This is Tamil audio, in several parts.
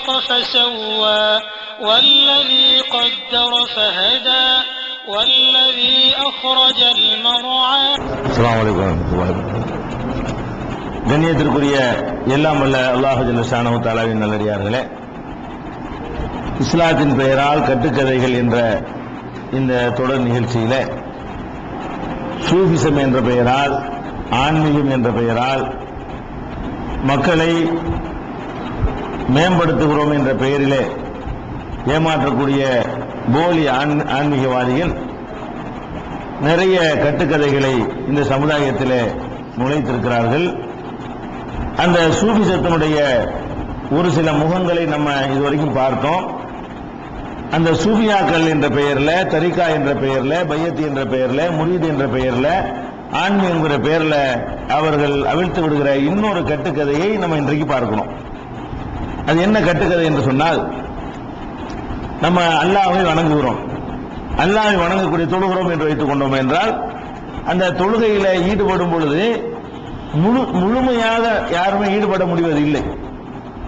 فسوى والذي قدر فهدى والذي أخرج المرعى. السلام عليكم ورحمة الله وبركاته. கண்ணியத்திற்குரிய எல்லாம் வல்ல அல்லாஹ் ஜல்ல ஷானஹு தஆலாவின் நல்லடியார்களே, இஸ்லாத்தின் பெயரால் கட்டுக்கதைகள் என்ற இந்த தொடர் நிகழ்ச்சியில சூஃபிசம் என்ற பெயரால், ஆன்மீகம் என்ற பெயரால் மக்களை மேம்படுத்துகிறோம் என்ற பெயரிலே ஏமாற்றக்கூடிய போலி ஆன்மீகவாதிகள் நிறைய கட்டுக்கதைகளை இந்த சமுதாயத்தில் நுழைத்திருக்கிறார்கள். அந்த சூஃபிசத்தினுடைய ஒரு சில முகங்களை நம்ம இதுவரைக்கும் பார்த்தோம். அந்த சூஃபியாக்கள் என்ற பெயர்ல, தரிகா என்ற பெயர்ல, பையத் என்ற பெயர்ல, முரீத் என்ற பெயர்ல, ஆன்மீகம் என்கிற பெயர்ல அவர்கள் அவிழ்த்து விடுகிற இன்னொரு கட்டுக்கதையை நம்ம இன்றைக்கு பார்க்கணும். அது என்ன கட்டுக்கதை என்று சொன்னால், நம்ம அல்லாஹ்வை வணங்குகிறோம், அல்லாஹ்வை வணங்கக்கூடிய தொழுகிறோம் என்று வைத்துக் கொண்டோம் என்றால், அந்த தொழுகையில ஈடுபடும் பொழுது முழுமையாக யாருமே ஈடுபட முடிவதில்லை.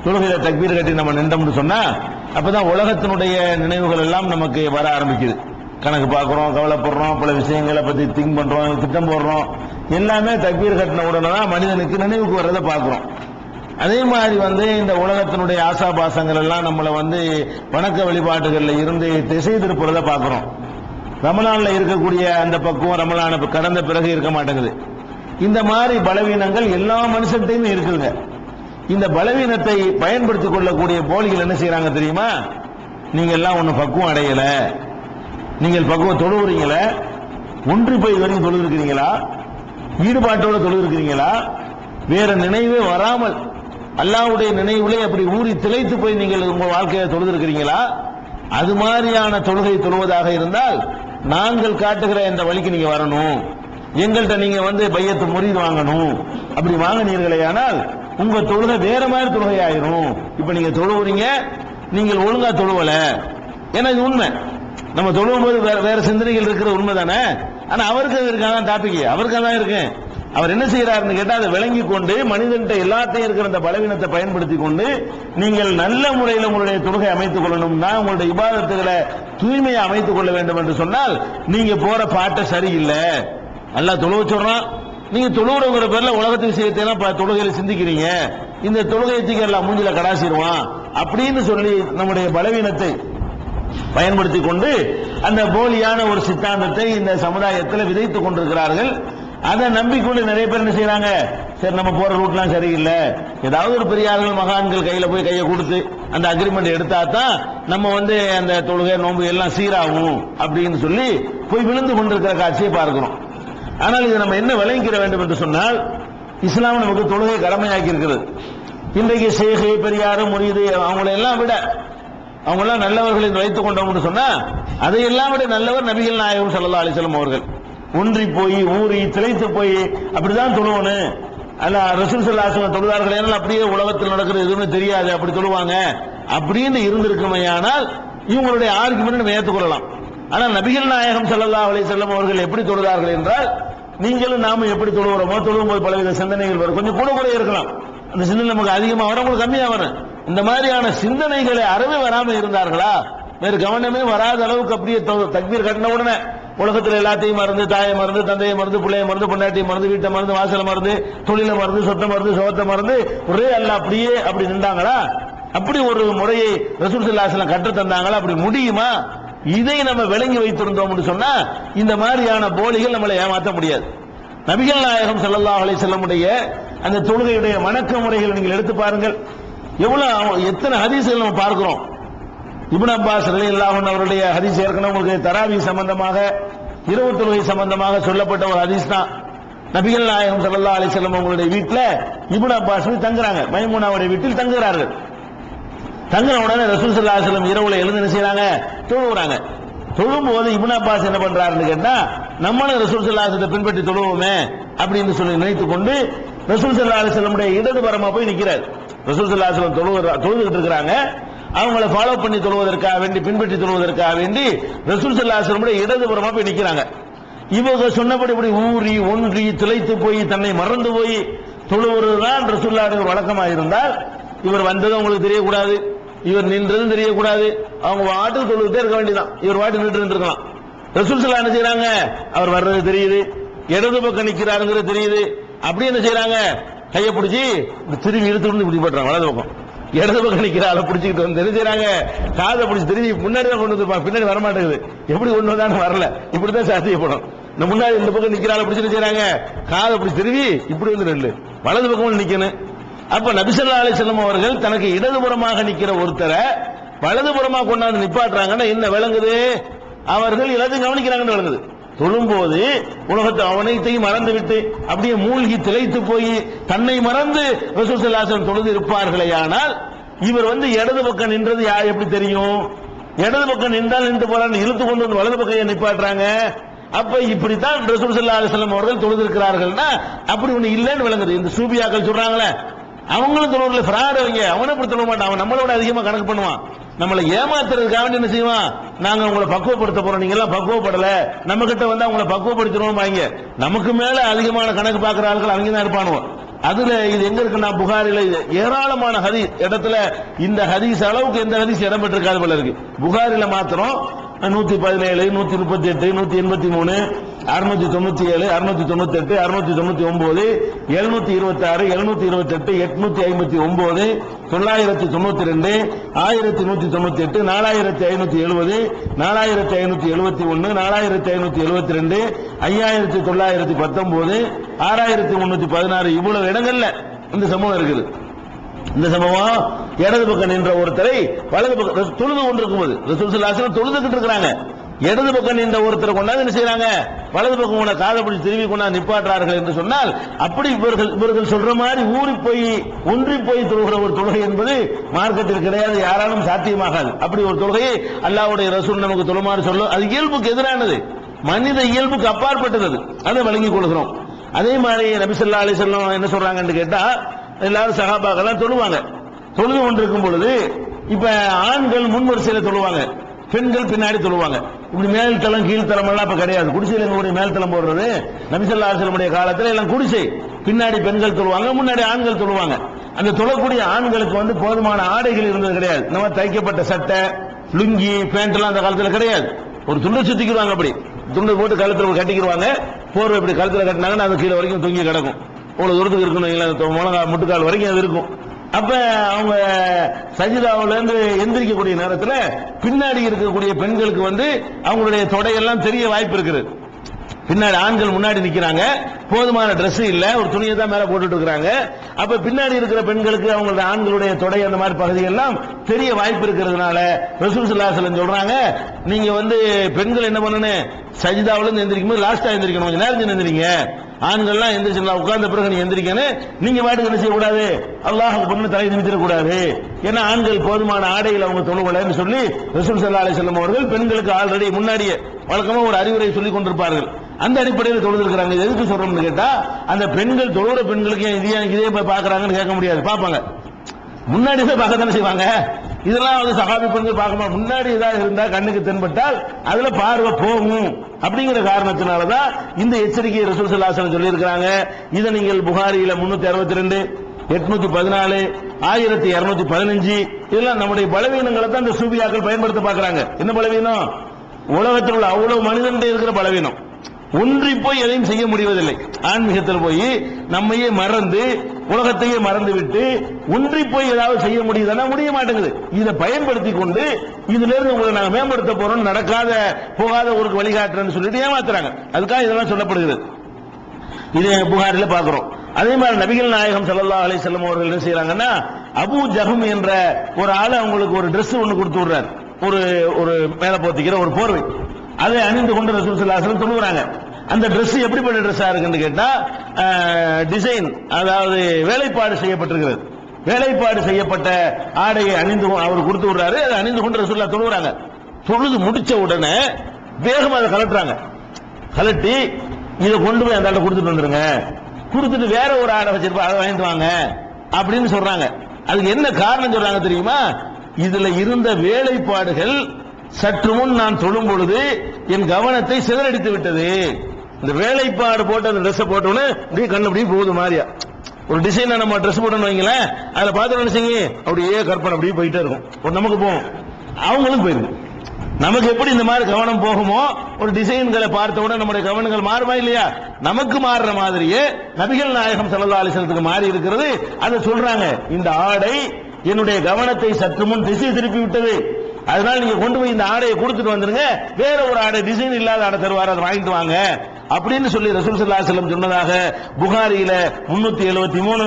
தொழுகையில தக்பீர் கட்டி நம்ம நின்றோம்னு சொன்னா அப்பதான் உலகத்தினுடைய நினைவுகள் எல்லாம் நமக்கு வர ஆரம்பிக்குது. கணக்கு பார்க்கிறோம், கவலைப்படுறோம், பல விஷயங்களை பத்தி திங்க் பண்றோம், திட்டம் போடுறோம். எல்லாமே தக்பீர் கட்டின உடனே தான் மனிதனுக்கு நினைவுக்கு வர்றதை பார்க்கிறோம். அதே மாதிரி இந்த உலகத்தினுடைய ஆசாபாசங்கள் எல்லாம் நம்மளை வணக்க வழிபாட்டுகள்ல இருந்து திசை திருப்புறத பார்க்கிறோம். ரமலான்ல இருக்கக்கூடிய அந்த பக்குவம் ரமலான கடந்த பிறகு இருக்க மாட்டேங்குது. இந்த மாதிரி பலவீனங்கள் எல்லா மனுஷன்டையுமே இருக்குங்க. இந்த பலவீனத்தை பயன்படுத்திக் கொள்ளக்கூடிய போலிகள் என்ன செய்யறாங்க தெரியுமா? நீங்க எல்லாம் ஒண்ணு பக்குவம் அடையல, நீங்கள் பக்குவம் தொழுகிறீங்கள, ஒன்று போய் வரைக்கும் தொழுது இருக்கிறீங்களா, ஈடுபாட்டோட தொழுது இருக்கிறீங்களா, வேற நினைவே வராமல் அல்லாஹ்வுடைய நினைவுலே அப்படி ஊறி திளைத்து போய் நீங்கள் உங்க வாழ்க்கையை தொழுது இருக்கிறீங்களா? அது மாதிரியான தொழுகை தொழுவதாக இருந்தால் நாங்கள் காட்டுகிற இந்த வழிக்கு நீங்க வரணும், எங்கள்கிட்ட நீங்க பையத்து முரீத் வாங்கணும். அப்படி வாங்கினீர்களே ஆனால் உங்க தொழுகை வேற மாதிரி தொழுகை ஆயிரும். இப்ப நீங்க தொழுவுறீங்க, நீங்கள் ஒழுங்கா தொழுவல. ஏன்னா இது உண்மை. நம்ம தொழுவும் போது வேற சிந்தனைகள் இருக்கிற உண்மை தானே. ஆனா அவருக்கு இருக்காதான் டாபிக், அவருக்கு தான் இருக்கு. அவர் என்ன செய்யறாருன்னு கேட்டா அதை விளங்கி கொண்டு மனிதன்கிட்ட எல்லாத்தையும் இருக்கிற அந்த பலவீனத்தை பயன்படுத்தி கொண்டு நீங்கள் நல்ல முறையில் உங்களுடைய தொழுகை அமைத்துக் கொள்ளணும்னா, உங்களுடைய இபாதத்துகளை தூய்மையை அமைத்துக் கொள்ள வேண்டும் என்று சொன்னால் நீங்க போற பாட்டை சரியில்லை. அல்லாஹ் தொழுவ சொல்றான், நீங்க தொழுகிறவங்கிற பேர்ல உலகத்து விஷயத்தை எல்லாம் தொழுகையில சிந்திக்கிறீங்க, இந்த தொழுகையத்துக்கு எல்லாம் மூஞ்சில கடாசிடுவான் அப்படின்னு சொல்லி நம்முடைய பலவீனத்தை பயன்படுத்தி கொண்டு அந்த போலியான ஒரு சித்தாந்தத்தை இந்த சமுதாயத்தில் விதைத்துக் கொண்டிருக்கிறார்கள். அதை நம்பிக்கொண்டு நிறைய பேர் என்ன செய்யறாங்க, சரி நம்ம போற ரூட்லாம் சரியில்லை, ஏதாவது ஒரு பெரியார்கள் மகான்கள் கையில போய் கையை கொடுத்து அந்த அக்ரிமெண்ட் எடுத்தா தான் நம்ம அந்த தொழுகை நோன்பு எல்லாம் சீராகும் அப்படின்னு சொல்லி போய் விழுந்து கொண்டிருக்கிற காட்சியை பார்க்கிறோம். ஆனால் இது நம்ம என்ன விளங்கிக்கிற வேண்டும் என்று சொன்னால், இஸ்லாம் நமக்கு தொழுகை கடமையாக்கி இருக்கிறது. இன்றைக்கு ஷேக், பெரியார், முரீது அவங்களெல்லாம் விட அவங்கெல்லாம் நல்லவர்கள் என்று வைத்துக் கொண்டோம் சொன்னா அதையெல்லாம் விட நல்லவர் நபிகள் நாயகம் ஸல்லல்லாஹு அலைஹி வஸல்லம் அவர்கள். ஒன்றி போய் ஊறி திளைத்து போய் அப்படிதான் தொழுவணும். அல்ல ரசூல் ஸல்லல்லாஹு அலைஹி வஸல்லம் தொழுதார்கள், ஏனால் அப்படியே உலகத்தில் நடக்கிறது எதுவுமே தெரியாது, அப்படி தொழுவாங்க அப்படின்னு இருந்திருக்குமையானால் இவங்களுடைய ஆர்குமெண்ட் நம்ம ஏற்றுக்கொள்ளலாம். ஆனால் நபிகள் நாயகம் ஸல்லல்லாஹு அலைஹி வஸல்லம் அவர்கள் எப்படி தொழுதார்கள் என்றால், நீங்களும் நாமும் எப்படி தொழுகிறோமோ, தொழும்போது பலவித சிந்தனைகள் வரும். கொஞ்சம் கூட இருக்கலாம், அந்த சிந்தனை நமக்கு அதிகமாக வரும், உங்களுக்கு கம்மியா வரும். இந்த மாதிரியான சிந்தனைகளை அறவே வராம இருந்தார்களா? வேறு கவனமே வராத அளவுக்கு அப்படியே தக்பீர் கட்டின உடனே உலகத்தில் எல்லாத்தையும் மறந்து, தாயை மறந்து, தந்தையை மறந்து, பிள்ளையை மறந்து, பொண்டாட்டியை மறந்து, வீட்டை மறந்து, வாசலை மறந்து, தொழிலை மறந்து, சொத்தை மறந்து, சோத்தை மறந்து ஒரே அல்ல அப்படியே அப்படி நின்றாங்களா? அப்படி ஒரு முறையை ரசூல் ஸல்லல்லாஹு அலைஹி வஸல்லம் கற்று தந்தாங்களா? அப்படி முடியுமா? இதை நம்ம விளங்கி வைத்திருந்தோம் சொன்னா இந்த மாதிரியான போலிகள் நம்மளை ஏமாற்ற முடியாது. நபிகள் நாயகம் ஸல்லல்லாஹு அலைஹி வஸல்லம் அந்த தொழுகையுடைய வணக்க முறைகளை நீங்கள் எடுத்து பாருங்கள். எத்தனை ஹதீஸ்கள் நம்ம பார்க்கிறோம். இப்னு அப்பாஸ் ரலியல்லாஹு அன்ஹு அவருடைய ஹதீஸ் ஏற்கனவே உங்களுக்கு தராவி சம்பந்தமாக, இரவு தொழுகை சம்பந்தமாக சொல்லப்பட்ட ஒரு ஹதீஸ் தான். நபிகள் நாயகம் ஸல்லல்லாஹு அலைஹி வஸல்லம் அவங்களுடைய வீட்டில் இப்னு அப்பாஸ் தங்குறாங்க, மைமூனாவுடைய வீட்டில் தங்குகிறார்கள். தங்கின உடனே ரசூல் ஸல்லல்லாஹு அலைஹி வஸல்லம் இரவுல எழுந்து என்ன செய்றாங்க, தொழுகிறாங்க. தொழும்போது இப்னு அப்பாஸ் என்ன பண்றாருன்னு கேட்டா, நம்மளும் ரசூல் ஸல்லல்லாஹு அலைஹி வஸல்லம் பின்பற்றி தொழுவோமே அப்படின்னு சொல்லி நினைத்துக் கொண்டு ரசூல் ஸல்லல்லாஹு அலைஹி வஸல்லம் இடதுபுறமா போய் நிற்கிறார். ரசூல் ஸல்லல்லாஹு அலைஹி வஸல்லம் தொழுதுகிட்டு இருக்கிறாங்க. அவங்களை ஃபாலோ பண்ணி தொழுவதற்காக வேண்டி, பின்பற்றி தொழுவதற்காக வேண்டி ரசூல் ஸல்லல்லாஹு அலைஹி வஸல்லம் இடதுபுறமா போய் நிற்கிறாங்க. இவங்க சொன்னபடி இப்படி ஊறி ஒன்றி திளைத்து போய் தன்னை மறந்து போய் தொழுவதுதான் ரசூலுல்லாஹ்வுடைய வழக்கமாக இருந்தால், இவர் வந்ததும் உங்களுக்கு தெரியக்கூடாது, இவர் நின்றது தெரியக்கூடாது, அவங்க வாட்டுக்கு தொழுதுட்டே இருக்க வேண்டியதான், இவர் வாட்டு நின்று இருக்கலாம். ரசூல் ஸல்லல்லாஹு அலைஹி வஸல்லம் என்ன செய்யறாங்க, அவர் வர்றது தெரியுது, இடது பக்கம் நிக்கிறாருங்கிறது தெரியுது, அப்படி என்ன செய்யறாங்க, கையை பிடிச்சி திரும்பி இழுத்து இப்படி போட்டுறாங்க வலது பக்கம், இடது பக்கம் நிக்கிற ஆளை பிடிச்சிக்கிட்டு வந்து என்ன செய்யறாங்க, காதை பிடிச்சி திரும்பி முன்னாடி தான் கொண்டு வந்து, பின்னாடி வரமாட்டேங்குது, எப்படி கொண்டு வந்தாலும் வரல, இப்படிதான் சாத்தியப்படும். இந்த முன்னாடி இந்த பக்கம் நிக்கிற ஆளை பிடிச்சி செய்யறாங்க, காதை பிடிச்சி திரும்பி இப்படி வந்து நெல்லு வலது பக்கம் நிக்கணும். அப்ப நபி ஸல்லல்லாஹு அலைஹி வஸல்லம் அவர்கள் தனக்கு இடதுபுறமாக நிக்கிற ஒருத்தரை வலதுபுறமாக கொண்டாந்து நிப்பாட்டுறாங்கன்னா என்ன விளங்குது, அவர்கள் எல்லாத்தையும் கவனிக்கிறாங்கன்னு விளங்குது. தொழும்போது உலகத்தை அவனைத்தையும் மறந்து விட்டு அப்படியே மூழ்கி திளைத்து போய் தன்னை மறந்து ரசூல் ஸல்லல்லாஹு அலைஹி வஸல்லம் தொழுது இருப்பார்களே. ஆனால் இவர் இடது பக்கம் நின்றது யார் எப்படி தெரியும், இடது பக்கம் நின்றால் நின்று போறான்னு இழுத்து கொண்டு வந்து வலது பக்கம் நிப்பாட்டுறாங்க. அப்ப இப்படித்தான் ரசூல் ஸல்லல்லாஹு அலைஹி வஸல்லம் அவர்கள் தொழுது இருக்கிறார்கள்னா அப்படி ஒண்ணு இல்லைன்னு விளங்குது. இந்த சூபியாக்கள் சொல்றாங்களே, அவங்களும் தொழுவல ஃப்ராட், அவனை அப்படி தொழ மாட்டான், அவன் நம்மளோட அதிகமா கணக்கு பண்ணுவான், நம்மளை ஏமாத்துறதுக்காக என்ன செய்வான், நாங்க உங்களை பக்குவப்படுத்த போறோம், நீங்க எல்லாம் பக்குவப்படல, நம்ம கிட்ட அவங்களை பக்குவப்படுத்திடுவோம், நமக்கு மேல அதிகமான கணக்கு பார்க்கிற ஆட்கள் அவங்க தான் இருப்பானுவோம். அதுல இது எங்க இருக்குன்னா புகாரில ஏராளமான ஹதீஸ் இடத்துல இந்த ஹதீஸ் அளவுக்கு எந்த ஹதீஸ் இடம் பெற்றிருக்காது போல இருக்கு. புகாரில மாத்திரம் 117, 138, 183, 697, 698, 699, 726, 728, 859, 992, 1198, 4570, 4571, 4572, 5919, 6316 இவ்வளவு இடங்கள்ல இந்த சம்பவம் இருக்குது. இந்த சம்பவம் இடது பக்கம் நின்ற ஒருத்தரை வலது பக்கம் தொழுது கொண்டிருக்கும் போது ரசூல் ஸல்லல்லாஹு அலைஹி வஸல்லம் தொழுதுகிட்டு இருக்காங்க, இடது பக்கம் நின்ற ஒருத்தரை கொண்டாந்து என்ன செய்யறாங்க, வலது பக்கம் உன காதை பிடிச்சி திரும்பி கொண்டாந்து நிப்பாட்டுறார்கள் என்று சொன்னால், அப்படி இவர்கள் சொல்ற மாதிரி ஒன்றி போய் தொழுகிற ஒரு தொழுகை என்பது மார்க்கத்தில் கிடையாது, யாராலும் சாத்தியமாகாது. அப்படி ஒரு தொழுகையை அல்லாஹ்வுடைய ரசூல் நமக்கு தொழுமாறு சொல்லும், அது இயல்புக்கு எதிரானது, மனித இயல்புக்கு அப்பாற்பட்டது, அதை வழங்கிக் கொள்கிறோம். அதே மாதிரி நபி ஸல்லல்லாஹு அலைஹி வஸல்லம் என்ன சொல்றாங்கன்னு கேட்டா, எல்லாரும் சஹாபாக்கெல்லாம் தொழுவாங்க, தொழுது கொண்டிருக்கும் பொழுது இப்ப ஆண்கள் முன் வரிசையில தொழுவாங்க, பெண்கள் பின்னாடி தொழுவாங்க. இப்படி மேல் தளம் கீழ்த்தளம் எல்லாம் இப்ப கிடையாது, குடிசையில் எங்களுடைய மேல் தளம் போடுறது நபி ஸல்லல்லாஹு அலைஹி வஸல்லம் காலத்துல எல்லாம் குடிசை, பின்னாடி பெண்கள் தொழுவாங்க, முன்னாடி ஆண்கள் தொழுவாங்க. அந்த தொழக்கூடிய ஆண்களுக்கு போதுமான ஆடைகள் இருந்தது கிடையாது, நம்ம தைக்கப்பட்ட சட்டை லுங்கி பேண்ட் எல்லாம் அந்த காலத்துல கிடையாது, ஒரு துண்டை சுத்திக்கிடுவாங்க, அப்படி துண்டை போட்டு கழுத்துல கட்டிக்கிடுவாங்க, போர்வை இப்படி கழுத்துல கட்டினாங்கன்னா அது கீழே வரைக்கும் தொங்கி கிடக்கும், அவ்வளவு தூரத்துக்கு இருக்கணும், முழங்கால் முட்டுக்கால் வரைக்கும் அது இருக்கும். அப்ப அவங்க சஜிதாவுல இருந்து எந்திரிக்கக்கூடிய நேரத்தில் பின்னாடி இருக்கக்கூடிய பெண்களுக்கு அவங்களுடைய தொடையெல்லாம் தெரிய வாய்ப்பு இருக்குது. பின்னாடி ஆண்கள் முன்னாடி நிக்கிறாங்க, போதுமான Dress இல்ல, ஒரு துணியை தான் மேல போட்டுட்டு இருக்காங்க. அப்ப பின்னாடி இருக்கிற பெண்களுக்கு அவங்களுடைய ஆண்களுடைய தொடை அந்த மாதிரி பகுதியெல்லாம் தெரிய வாய்ப்பு இருக்கிறதுனால ரசூல் ஸல்லல்லாஹு அலைஹி வஸல்லம் சொல்றாங்க, நீங்க பெண்கள் என்ன பண்ணணும், சஜிதாவுல இருந்து எந்திரிக்கும் போது லாஸ்டா எந்திரிக்கணும், கொஞ்சம் நேரம் எந்திரிங்க, ஆண்கள்லாம் எந்திரிச்சு உட்கார்ந்த பிறகு நீங்க எந்திரிக்கணும், நீங்க பாட்டுக்கு என்ன செய்யக்கூடாது, அல்லாஹ்வுக்கு பொண்ணு தலை நிமித்திடக்கூடாது, ஏன்னா ஆண்கள் போதுமான ஆடைகள் அவங்க தொழுவலன்னு சொல்லி ரசூல் ஸல்லல்லாஹு அலைஹி வஸல்லம் அவர்கள் பெண்களுக்கு ஆல்ரெடி முன்னாடியே வழக்கமா ஒரு அறிவுரை சொல்லிக் கொண்டிருப்பார்கள். அந்த அடிப்படையில் தொழுது இருக்கிறாங்க. எதுக்கு சொல்றோம்னு கேட்டா, அந்த பெண்கள் தொழுற பெண்களுக்கு இதே பாக்குறாங்கன்னு கேட்க முடியாது, பார்ப்பாங்க, முன்னாடி போய் பார்க்கத்தானே செய்வாங்க. இதெல்லாம் சஹாபி பெண்கள் பார்க்கணும், முன்னாடி ஏதாவது இருந்தா கண்ணுக்கு தென்பட்டால் அதுல பார்வை போகும். அப்படிங்கிற காரணத்தினாலதான் இந்த எச்சரிக்கையை ரசூல் ஸல்லல்லாஹு அலைஹி வஸல்லம் சொல்லி இருக்கிறாங்க. இதை நீங்கள் புகாரியில 362, 814, 1215 இதெல்லாம் நம்முடைய பலவீனங்களை தான் இந்த சூபியாக்கள் பயன்படுத்த பார்க்கறாங்க. என்ன பலவீனம், உலகத்தில் உள்ள அவ்வளவு மனிதன்கிட்ட இருக்கிற பலவீனம், ஒன்றி போய் எதையும் செய்ய முடிவதில்லை. ஆன்மீகத்தில் போய் நம்மையே மறந்து உலகத்தையே மறந்து விட்டு ஒன்றி போய் ஏதாவது செய்ய முடியுதுன்னா முடிய மாட்டேங்குது. இதை பயன்படுத்தி கொண்டு இதுல இருந்து உங்களை நாங்க மேம்படுத்த போறோம், நடக்காத போகாத ஊருக்கு வழிகாட்டுறேன்னு சொல்லிட்டு ஏமாத்துறாங்க. அதுக்காக இதெல்லாம் சொல்லப்படுகிறது. இதை புகாரில பாக்குறோம். அதே மாதிரி நபிகள் நாயகம் ஸல்லல்லாஹு அலைஹி வஸல்லம் அவர்கள் என்ன செய்யறாங்கன்னா, அபூ ஜஹம் என்ற ஒரு ஆளு அவங்களுக்கு ஒரு Dress ஒன்னு கொடுத்து விடுறாரு, ஒரு மேல போத்திக்கிற ஒரு போர்வை, அதை அணிந்து கொண்டு ரசூல் ஸல்லல்லாஹு அலைஹி வஸல்லம் தொழுகிறாங்க. அந்த Dress எப்படிப்பட்ட Dress-ஆ இருக்குன்னு கேட்டா, டிசைன், அதாவது வேலைப்பாடு செய்யப்பட்டிருக்கிறது, வேலைப்பாடு செய்யப்பட்ட ஆடையை அணிந்து அவர் கொடுத்து விடுறாரு. அதை அணிந்து கொண்டு ரசூலுல்லாஹ் தொழுகிறாங்க. தொழுது முடிச்ச உடனே வேகமா அதை கலட்டுறாங்க, கலட்டி இதை கொண்டு போய் அந்த ஆளை கொடுத்துட்டு வந்துருங்க, கொடுத்துட்டு வேற ஒரு ஆடை வச்சிருப்பா அதை வாங்கிட்டு வாங்க அப்படின்னு சொல்றாங்க. அதுக்கு என்ன காரணம் சொல்றாங்க தெரியுமா, இதுல இருந்த வேலைப்பாடுகள் சற்று முன் நான் தொழும் பொழுது என் கவனத்தை சிதறடித்து விட்டது. இந்த வேலைப்பாடு போட்டு அந்த Dress போட்டோன்னு அப்படியே கண்ணு அப்படியே போகுது மாதிரியா, ஒரு டிசைனை நம்ம ட்ரெஸ் போட்டோம்னு வைங்களேன், அதுல பார்த்து செய்யுங்க அப்படியே கற்பனை அப்படியே போயிட்டே இருக்கும். ஒரு நமக்கு போகும், அவங்களும் போயிருக்கும். நமக்கு எப்படி இந்த மாதிரி கவனம் போகுமோ, ஒரு டிசைன்களை பார்த்த உடனே நம்முடைய கவனங்கள் மாறுமா இல்லையா? நமக்கு மாறுற மாதிரியே நபிகள் நாயகம் ஸல்லல்லாஹு அலைஹி வஸல்லத்துக்கு மாறி இருக்கிறது. அதை சொல்றாங்க, இந்த ஆடை என்னுடைய கவனத்தை சற்று முன் திசை திருப்பி விட்டது. அதனால நீங்க கொண்டு போய் இந்த ஆடையை கொடுத்துட்டு வந்துருங்க, வேற ஒரு ஆடை டிசைன் இல்லாத ஆடை தருவார், அதை வாங்கிட்டு வாங்க அப்படின்னு சொல்லி ரசூல் ஸல்லல்லாஹு அலைஹி வஸல்லம் சொன்னதாக புகாரியில 373,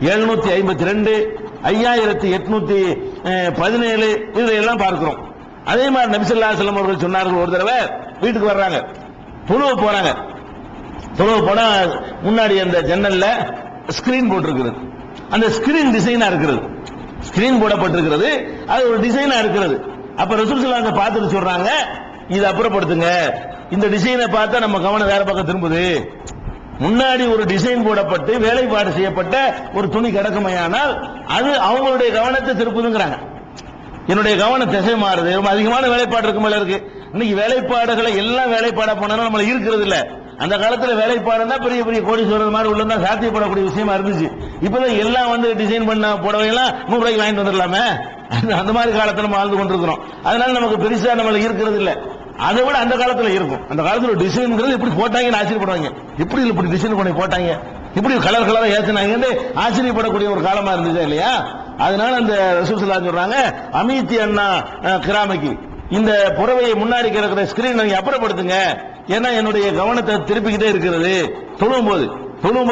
752, 5817 இதெல்லாம் பார்க்கிறோம். அதே மாதிரி நபி ஸல்லல்லாஹு அலைஹி வஸல்லம் அவர்கள் சொன்னார்கள், ஒரு தடவை வீட்டுக்கு வர்றாங்க, தொழுவ போறாங்க. தொழுவ போனா முன்னாடி அந்த ஜன்னல்ல ஸ்கிரீன் போட்டிருக்கிறது. அந்த ஸ்கிரீன் டிசைனா இருக்கிறது, ஸ்கிரீன் போடப்பட்டிருக்கிறது, அது ஒரு டிசைனா இருக்கிறது. அப்ப ரசூல் ஸல்லல்லாஹு அலைஹி வஸல்லம் பார்த்துட்டு சொல்றாங்க, இதை அப்புறப்படுத்துங்க, இந்த டிசைனை பார்த்தா நம்ம கவனம் வேற பக்கம் திரும்புது. முன்னாடி ஒரு டிசைன் போடப்பட்டு வேலைப்பாடு செய்யப்பட்ட ஒரு துணி கிடக்குமையானால் அது அவங்களுடைய கவனத்தை திருப்புதுங்கிறாங்க. என்னுடைய கவனம் திசை மாறுது, ரொம்ப அதிகமான வேலைப்பாடு இருக்கு மேல இருக்கு. இன்னைக்கு வேலைப்பாடுகளை எல்லாம் வேலைப்பாடா போனாலும் நம்மள இருக்கிறது இல்ல. அந்த காலத்துல வேலைப்பாடுனா பெரிய பெரிய கோடீஸ்வரர் மாதிரி உள்ள சாத்தியப்படக்கூடிய விஷயமா இருந்துச்சு. இப்பதான் எல்லாம் வந்து டிசைன் பண்ண புடவையெல்லாம் 100 ரூபாய்க்கு வாங்கிட்டு வந்துடலாமே, அந்த மாதிரி காலத்துல நம்ம வாழ்ந்து கொண்டிருக்கிறோம். அதனால நமக்கு பெருசா நம்மள இருக்கிறது இல்ல. அதை விட அந்த காலத்துல இருக்கும். அந்த காலத்துல டிசைன்ங்கிறது எப்படி போட்டாங்கன்னு ஆச்சரியப்படுவாங்க, எப்படி இப்படி டிசைன் பண்ணி போட்டாங்க, இப்படி கலர் கலரா ஏத்தினாங்கன்னு ஆச்சரியப்படக்கூடிய ஒரு காலமா இருந்துச்சு இல்லையா? அதனால அந்த ரசூல் ஸல்லல்லாஹு அலைஹி சொல்றாங்க, அமீத்தி அண்ணா கிராமக்கு இந்த புறவையை முன்னாடி கிடக்கிற ஸ்கிரீன் நீங்க அப்புறப்படுத்துங்க, ஏன்னா என்னுடைய கவனத்தை திருப்பிக்கிட்டே இருக்கிறது, தொழும் போது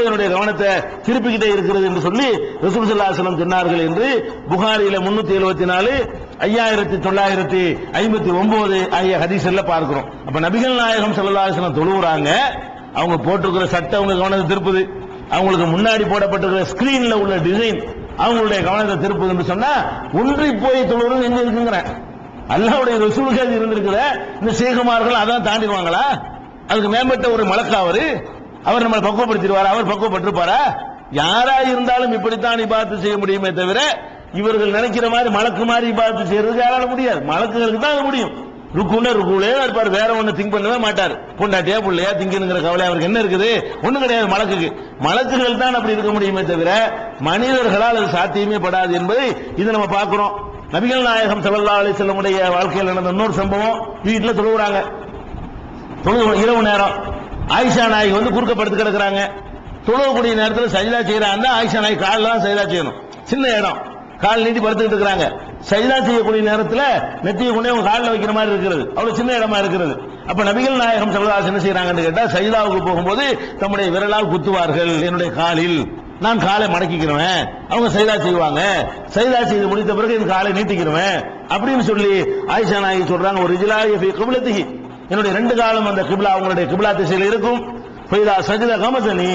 என்னுடைய கவனத்தை திருப்பிக்கிட்டே இருக்கிறது என்று சொல்லி ரசூல் ஸல்லல்லாஹு அலைஹி வஸல்லம் சொன்னார்கள் என்று புகாரியில 374, 5959 ஆகிய ஹதீஸ்ல பார்க்கிறோம். அப்ப நபிகள் நாயகம் ஸல்லல்லாஹு அலைஹி வஸல்லம் தொழுவுறாங்க, அவங்க போட்டிருக்கிற சட்டை அவங்க கவனத்தை திருப்புது, அவங்களுக்கு முன்னாடி போடப்பட்டிருக்கிற ஸ்கிரீன்ல உள்ள டிசைன் அவங்களுடைய கவனத்தை திருப்புது என்று சொன்னா ஒன்றி போய் தொழுவது எங்க இருக்குங்கிற அல்லாஹ்வுடைய ரசூலுக்கு இருந்திருக்கிற இந்த சேகுமார்கள் அதான் தாண்டிடுவாங்களா? அதுக்கு மேம்பட்ட ஒரு மலக்கா அவர் நம்மளை பக்குவப்படுத்திடுவார், அவர் பக்குவப்பட்டிருப்பாரா? யாரா இருந்தாலும் இப்படித்தான் இபாதத்து செய்ய முடியுமே தவிர இவர்கள் நினைக்கிற மாதிரி மலக்கு மாதிரி இபாதத்து செய்யறதுக்கு யாரால முடியாது. மலக்குகளுக்கு தான் அது முடியும். ருக்குலே இருப்பார், வேற ஒண்ணு திங்க் பண்ணவே மாட்டார். பொண்டாட்டியா புள்ளையா திங்கணுங்கிற கவலை அவருக்கு என்ன இருக்குது? ஒண்ணும் கிடையாது. மலக்குகள் தான் அப்படி இருக்க முடியுமே தவிர மனிதர்களால் அது சாத்தியமே படாது என்பதை இது நம்ம பார்க்கிறோம். நபிகள் நாயகம் ஸல்லல்லாஹு அலைஹி வஸல்லம் உடைய வாழ்க்கையில் நடந்த இன்னொரு சம்பவம், வீட்டுல தொழுகிறாங்க, இரவு நேரம் ஆயிஷா நாயகி வந்து குறுக்கப்படுத்து கிடக்குறாங்க. தொழுவக்கூடிய நேரத்தில் சஜிதா செய்யறாங்க. ஆயிஷா நாயகி காலில் தான் சஜிதா செய்யணும், சின்ன இடம், கால் நீட்டி படுத்துக்கிட்டு இருக்கிறாங்க. சஜிதா செய்யக்கூடிய நேரத்தில் நெத்தியை கொண்டே அவங்க காலில் வைக்கிற மாதிரி இருக்கிறது, அவ்வளவு சின்ன இடமா இருக்கிறது. அப்ப நபிகள் நாயகம் ஸல்லல்லாஹு அலைஹி வஸல்லம் என்ன செய்யறாங்கன்னு கேட்டா, சஜிதாவுக்கு போகும்போது தம்முடைய விரலால் குத்துவார்கள் என்னுடைய காலில், நான் காலை மடக்கிக்கிறேன். அவங்க சஜிதா செய்வாங்க, சஜிதா செய்து முடித்த பிறகு என் காலை நீட்டிக்கிறேன் அப்படின்னு சொல்லி ஆயிஷா நாயகி சொல்றாங்க, ஒரு ரிஜ்லாஹி ஃபீ கிப்லத்திஹி, என்னுடைய 2 காலம் அந்த கிப்லா அவங்களுடைய கிப்லா திசையில் இருக்கும். ஃபைதா சஜிதா கமஸனி,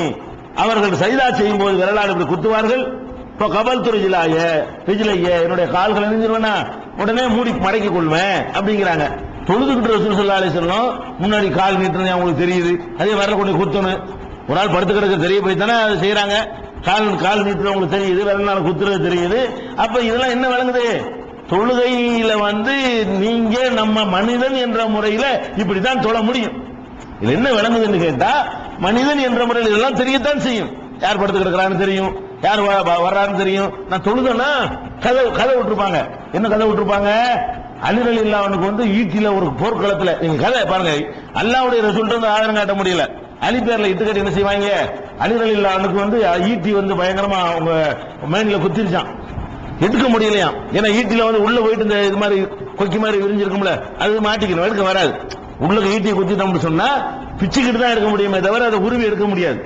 அவர்கள் சஜிதா செய்யும் போது விரலால் இப்படி குத்துவார்கள். இப்போ கபல்து ரிஜ்லைய, என்னுடைய கால்களை நெஞ்சிருவேனா உடனே மூடி மடக்கி கொள்வேன் அப்படிங்கிறாங்க. தொழுதுகிட்டு ரசூல் ஸல்லல்லாஹு அலைஹி வஸல்லம் முன்னாடி கால் நீட்டுறது அவங்களுக்கு தெரியுது, அதே விரல கொண்டு குத்தணும். ஒரு ஆள் படுத்து கிடக்க தெரிய போய் தானே அதை செய்யறாங்க. கால் நீட்டுறது அவங்களுக்கு தெரியுது, விரல்னால குத்துறது தெரியுது. அப்ப இதெல்லாம் என்ன விளங்குது? தொழுகையில நீங்க நம்ம மனிதன் என்ற முறையில இப்படித்தான் தொழ முடியும். இது என்ன விளங்குதுன்னு கேட்டா, மனிதன் என்ற முறையில் இதெல்லாம் தெரியத்தான் செய்யும். யார் படுத்து கிடக்கிறான்னு தெரியும், யார் வர்றாருன்னு தெரியும். நான் தொழுதேன்னா கதை விட்டுருப்பாங்க. என்ன கதை விட்டுருப்பாங்க? அலி ரலியல்லாஹு ஈட்டில ஒரு போர்க்களத்துல, நீங்க கதை பாருங்க, அல்லாஹ்வுடைய ரசூல்ட்ட ஆதாரம் காட்ட முடியல. அலி பேர்ல இட்டுக்கட்டி என்ன செய்வாங்க? அலி ரலியல்லாஹு ஈட்டி பயங்கரமா அவங்க மைண்ட்ல குத்திருச்சான், எடுக்க முடியலையா. ஏன்னா ஈட்டில உள்ள போயிட்டு இந்த இது மாதிரி கொக்கி மாதிரி விரிஞ்சிருக்கும்ல, அது மாட்டிக்கணும், எடுக்க வராது. உள்ள ஈட்டியை குத்திட்டோம்னு சொன்னா பிச்சுக்கிட்டு தான் எடுக்க முடியுமே தவிர அதை உருவி எடுக்க முடியாது.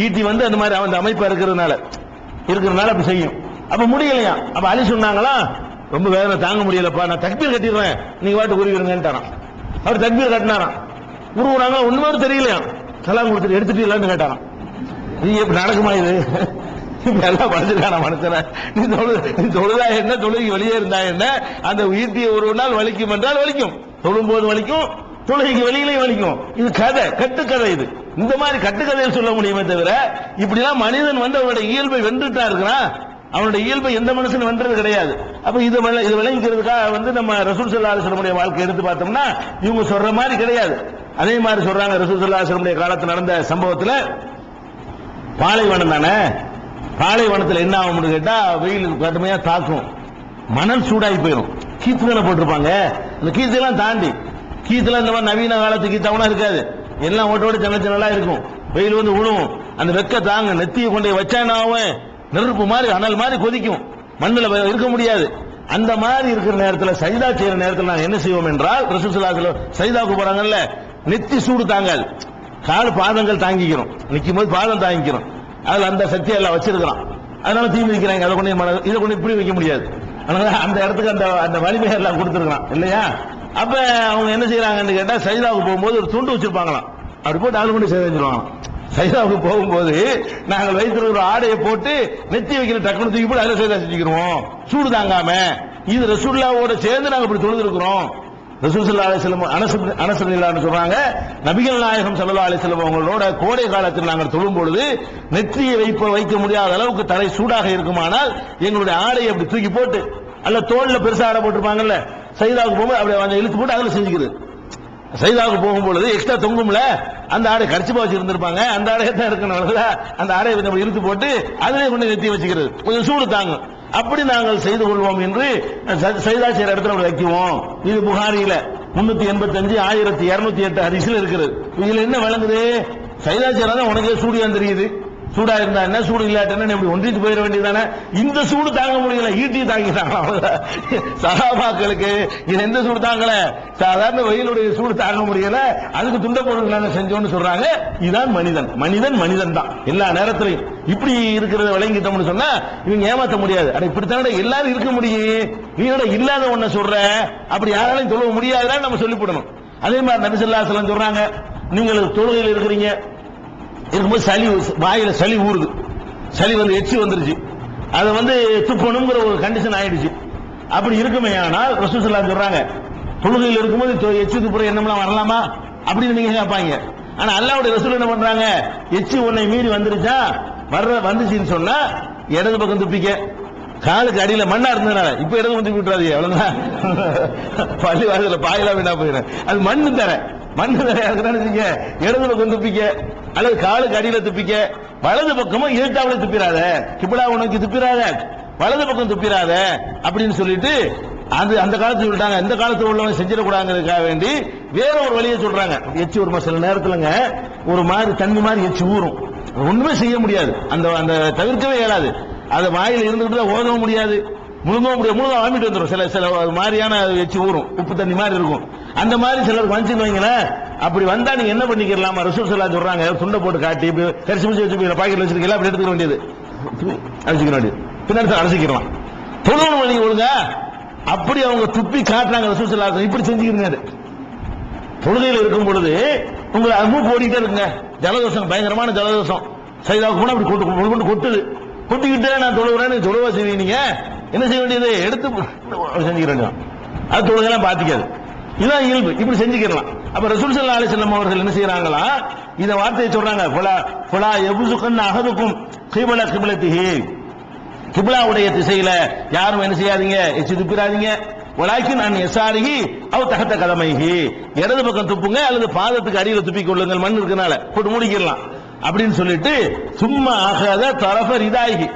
ஈட்டி அந்த மாதிரி அந்த அமைப்பா இருக்கிறதுனால அப்படி செய்யும். அப்ப முடியலையா. அப்ப அலி சொன்னாங்களா, ரொம்ப வேதனை தாங்க முடியலப்பா, நான் தக்பீர் கட்டிடுறேன், நீங்க வாட்டு உருவிடுங்கன்ட்டாராம். அவர் தக்பீர் கட்டினாராம். உருவுறாங்க, ஒண்ணுமே தெரியலையா. சலாம் கொடுத்துட்டு எடுத்துட்டீங்களான்னு கேட்டாராம். இது எப்படி நடக்குமா? இது எல்லாம் படிச்சிருக்கான மனுஷன. நீ தொழுதா என்ன, தொழுகி வெளியே இருந்தா என்ன, அந்த ஈட்டியை ஒரு நாள் வலிக்கும் என்றால் வலிக்கும், தொழும்போது வலிக்கும், தொழுகைக்கு வெளியிலையும் வலிக்கும். இது கதை, கட்டுக்கதை. இது இந்த மாதிரி கட்டுக்கதையில் சொல்ல முடியுமே தவிர இப்படிலாம் மனிதன் அவனுடைய இயல்பை வென்றுட்டா இருக்கிறான். அவனுடைய இயல்பை எந்த மனுஷன் வென்றது கிடையாது. அப்ப இது விளங்கிக்கிறதுக்காக நம்ம ரசூல் ஸல்லல்லாஹு அலைஹி வஸல்லம் வாழ்க்கை எடுத்து பார்த்தோம்னா இவங்க சொல்ற மாதிரி கிடையாது. அதே மாதிரி சொல்றாங்க, ரசூல் ஸல்லல்லாஹு அலைஹி வஸல்லம் காலத்தில் நடந்த சம்பவத்தில் பாலைவனம் தானே, பாலைவனத்தில் என்ன ஆகும் கேட்டா வெயில் கடுமையா தாக்கும், மணல் சூடாகி போயிடும். கீத்து தானே போட்டிருப்பாங்க, அந்த கீத்தெல்லாம் தாண்டி கீத்துல இந்த மாதிரி நவீன காலத்து கீத்தாவனா இருக்காது, எல்லாம் ஓட்டோட சின்ன இருக்கும். வெயில் வந்து விழுவும், அந்த வெக்க தாங்க நெத்தியை கொண்டு வச்சானாவும் நெருப்பு மாதிரி அனல் மாதிரி கொதிக்கும், மண்ணில் இருக்க முடியாது. அந்த மாதிரி இருக்கிற நேரத்தில் சஜிதா செய்யற நேரத்தில் நாங்கள் என்ன செய்வோம் என்றால், ரசூல் ஸல்லல்லாஹு அலைஹி வஸல்லம் சஜிதாவுக்கு போறாங்கல்ல, நெத்தி சூடு தாங்காது, கால் பாதங்கள் தாங்கிக்கிறோம், நிற்கும் போது பாதம் தாங்கிக்கிறோம், அதுல அந்த சக்தியை எல்லாம் வச்சிருக்கிறோம். அதனால தீ மிதிக்கிறாங்க, அதை கொண்டு இதை கொண்டு இப்படி வைக்க முடியாது, அதனால அந்த இடத்துக்கு அந்த அந்த வலிமையை எல்லாம் கொடுத்துருக்கான் இல்லையா. அப்ப அவங்க என்ன செய்யறாங்கன்னு கேட்டா, சஜிதாவுக்கு போகும்போது ஒரு துண்டு வச்சிருப்பாங்களாம், அப்படி போட்டு ஆளு கொண்டு செய்வாங்க. சஜிதாவுக்கு போகும்போது நாங்கள் வைத்திருக்கிற ஒரு ஆடையை போட்டு நெத்தி வைக்கிற டக்குனு தூக்கி போட்டு அதில் சஜிதா செஞ்சுக்கிறோம், சூடு தாங்காம. இது ரசூலுல்லாஹ்வோட சேர்ந்து நாங்கள் இப்படி தொழுது இருக்கிறோம். ரசூல் ஸல்லல்லாஹு அலைஹி வஸல்லம் அனஸ் ரலியல்லாஹு சொல்றாங்க, நபிகள் நாயகம் ஸல்லல்லாஹு அலைஹி வஸல்லம் அவங்களோட கோடை காலத்தில் நாங்கள் தொழும் பொழுது நெற்றியை வைக்க முடியாத அளவுக்கு தலை சூடாக இருக்குமானால் எங்களுடைய ஆடையை அப்படி தூக்கி போட்டு, அல்ல தோல்ல பெருசா ஆடை போட்டிருப்பாங்கல்ல, சஜிதாவுக்கு போகும்போது அப்படியே இழுத்து போட்டு அதில் செஞ்சுக்கிறது. சஜிதாவுக்கு போகும்பொழுது எக்ஸ்ட்ரா தொங்கும்ல, அந்த ஆடை கடிச்சுப்பா வச்சு இருந்திருப்பாங்க, அந்த ஆடையை தான் இருக்கணும், அந்த ஆடையை கொஞ்சம் இழுத்து போட்டு அதிலே கொண்டு நெத்தி வச்சுக்கிறது, கொஞ்சம் சூடு தாங்கும். அப்படி நாங்கள் செய்து கொள்வோம் என்று சஜிதா செய்யற இடத்துல வைக்குவோம். இது புகாரியில 385 1208 ஹதீஸ்ல இருக்கிறது. இதுல என்ன விளங்குது, சஜிதா செய்யறதா உனக்கே சூடியான் தெரியுது, சூடா இருந்தா என்ன சூடு இல்லாட்டா இப்படி ஒன்றிட்டு போயிட வேண்டியதானே. இந்த சூடு தாங்க முடியல, ஈட்டி தாங்கிட்டாங்க சஹாபாக்களுக்கு. இது எந்த சூடு தாங்கல, சாதாரண வெயிலுடைய சூடு தாங்க முடியல, அதுக்கு துண்ட பொருள் நாங்க செஞ்சோம்னு சொல்றாங்க. இதுதான் மனிதன், மனிதன் தான் எல்லா நேரத்திலையும் இப்படி இருக்கிறத விளங்கிட்டோம்னு சொன்னா இவங்க ஏமாத்த முடியாது. அட இப்படித்தான எல்லாரும் இருக்க முடியும், நீயோட இல்லாத ஒன்ன சொல்ற, அப்படி யாராலையும் சொல்ல முடியாதுன்னு நம்ம சொல்லிவிடணும். அதே மாதிரி நபி ஸல்லல்லாஹு அலைஹி வஸல்லம் சொல்றாங்க, நீங்கள் தொழுகையில் இருக்கிறீங்க, இருக்கும்போது சளி வாயில சளி ஊறுது, சளி வந்து எச்சி வந்துருச்சு, அதை வந்து துப்பணுங்கிற ஒரு கண்டிஷன் ஆயிடுச்சு. அப்படி இருக்குமே ஆனால் ரசூல் ஸல்லல்லாஹு அலைஹி சொல்றாங்க, தொழுகையில் இருக்கும்போது எச்சி துப்புற எண்ணம்லாம் வரலாமா அப்படின்னு நீங்க கேட்பாங்க. ஆனா அல்லாஹ்வுடைய ரசூல் என்ன பண்றாங்க, எச்சி உன்னை மீறி வந்துருச்சா, வந்துச்சுன்னு சொன்னா இடது பக்கம் துப்பிக்க, காலுக்கு அடியில மண்ணா இருந்ததுனால இப்ப இடது பக்கம் துப்பி விட்டுறாதீங்க, அவ்வளவுதான். பள்ளி வாசல பாயலா வீணா போயிடும், அது மண்ணு தர இடது பக்கம் துப்பிக்க, அல்லது காலுக்கு அடியில துப்பிக்க, வலது பக்கமும் எழுத்தாவில துப்பிராத, கிபிலாவை நோக்கி துப்பிராத, வலது பக்கம் துப்பிராத அப்படின்னு சொல்லிட்டு அது அந்த காலத்துல சொல்லிட்டாங்க. இந்த காலத்துல உள்ளவங்க செஞ்சிடக்கூடாதுங்கிறதுக்காக வேண்டி வேற ஒரு வழியை சொல்றாங்க. எச்சி ஒரு சில நேரத்துலங்க ஒரு மாதிரி தண்ணி மாதிரி எச்சி ஊறும், ஒண்ணுமே செய்ய முடியாது, அந்த அந்த தவிர்க்கவே இயலாது. அதை வாயில இருந்துகிட்டு ஓதவும் முடியாது, முழுங்கவும் முடியாது, முழுங்க வாமிட்டு வந்துடும். சில மாதிரியான எச்சி ஊறும், உப்பு தண்ணி மாதிரி இருக்கும். அந்த மாதிரி சிலருக்கு வந்துச்சுன்னு வைங்களேன், அப்படி வந்தா நீங்க என்ன பண்ணிக்கலாமா, ரசூல் ஸல்லல்லாஹு சொல்றாங்க, துண்டை போட்டு காட்டி கரிசி முடிச்சு வச்சு பாக்கெட்ல வச்சிருக்கீங்களா, அப்படி எடுத்துக்க வேண்டியது, அழைச்சிக்க வேண்டியது, பின்னாடி அழைச்சிக்கலாம். தொழுவணும் நீங்க ஒழுங்க. அப்படி அவங்க துப்பி காட்டுறாங்க ரசூல் ஸல்லல்லாஹு அலைஹி வஸல்லம், இப்படி செஞ்சுக்கிறீங்க. தொழுகையில் இருக்கும் பொழுது உங்களை மூக்கு ஓடிக்கிட்டே இருக்குங்க, ஜலதோஷம், பயங்கரமான ஜலதோஷம், சைதாவுக்கு போனா அப்படி கொட்டுது, கொட்டிக்கிட்டே நான் தொழுகிறேன்னு தொழுவா செய்வீங்க, என்ன செய்ய வேண்டியது, எடுத்து செஞ்சுக்க வேண்டியது, அது தொழுகையெல்லாம் பாதிக்காது. இதுதான் இயல்பு, இப்படி செஞ்சுக்கலாம். அப்ப ரசூல் ஸல்லல்லாஹு அலைஹி வஸல்லம் அவர்கள் என்ன செய்யறாங்களா, இந்த வார்த்தையை சொல்றாங்க, ஃபலா யபுசுகன் அஹதுக்கும் கிப்ல கிப்லத்திஹி, கிப்லாவுடைய திசையில யாரும் என்ன செய்யாதீங்க, எச்சி துப்பிராதீங்க. வலாக்கின் அன் யசாரிஹி அவ் தஹத கதமைஹி, இடது பக்கம் துப்புங்க அல்லது பாதத்துக்கு அடியில துப்பிக் கொள்ளுங்கள், மண் இருக்கனால போட்டு மூடிக்கலாம் அப்படின்னு சொல்லிட்டு, சும்மா ஆகாத தரஃப ரிதாயிஹி,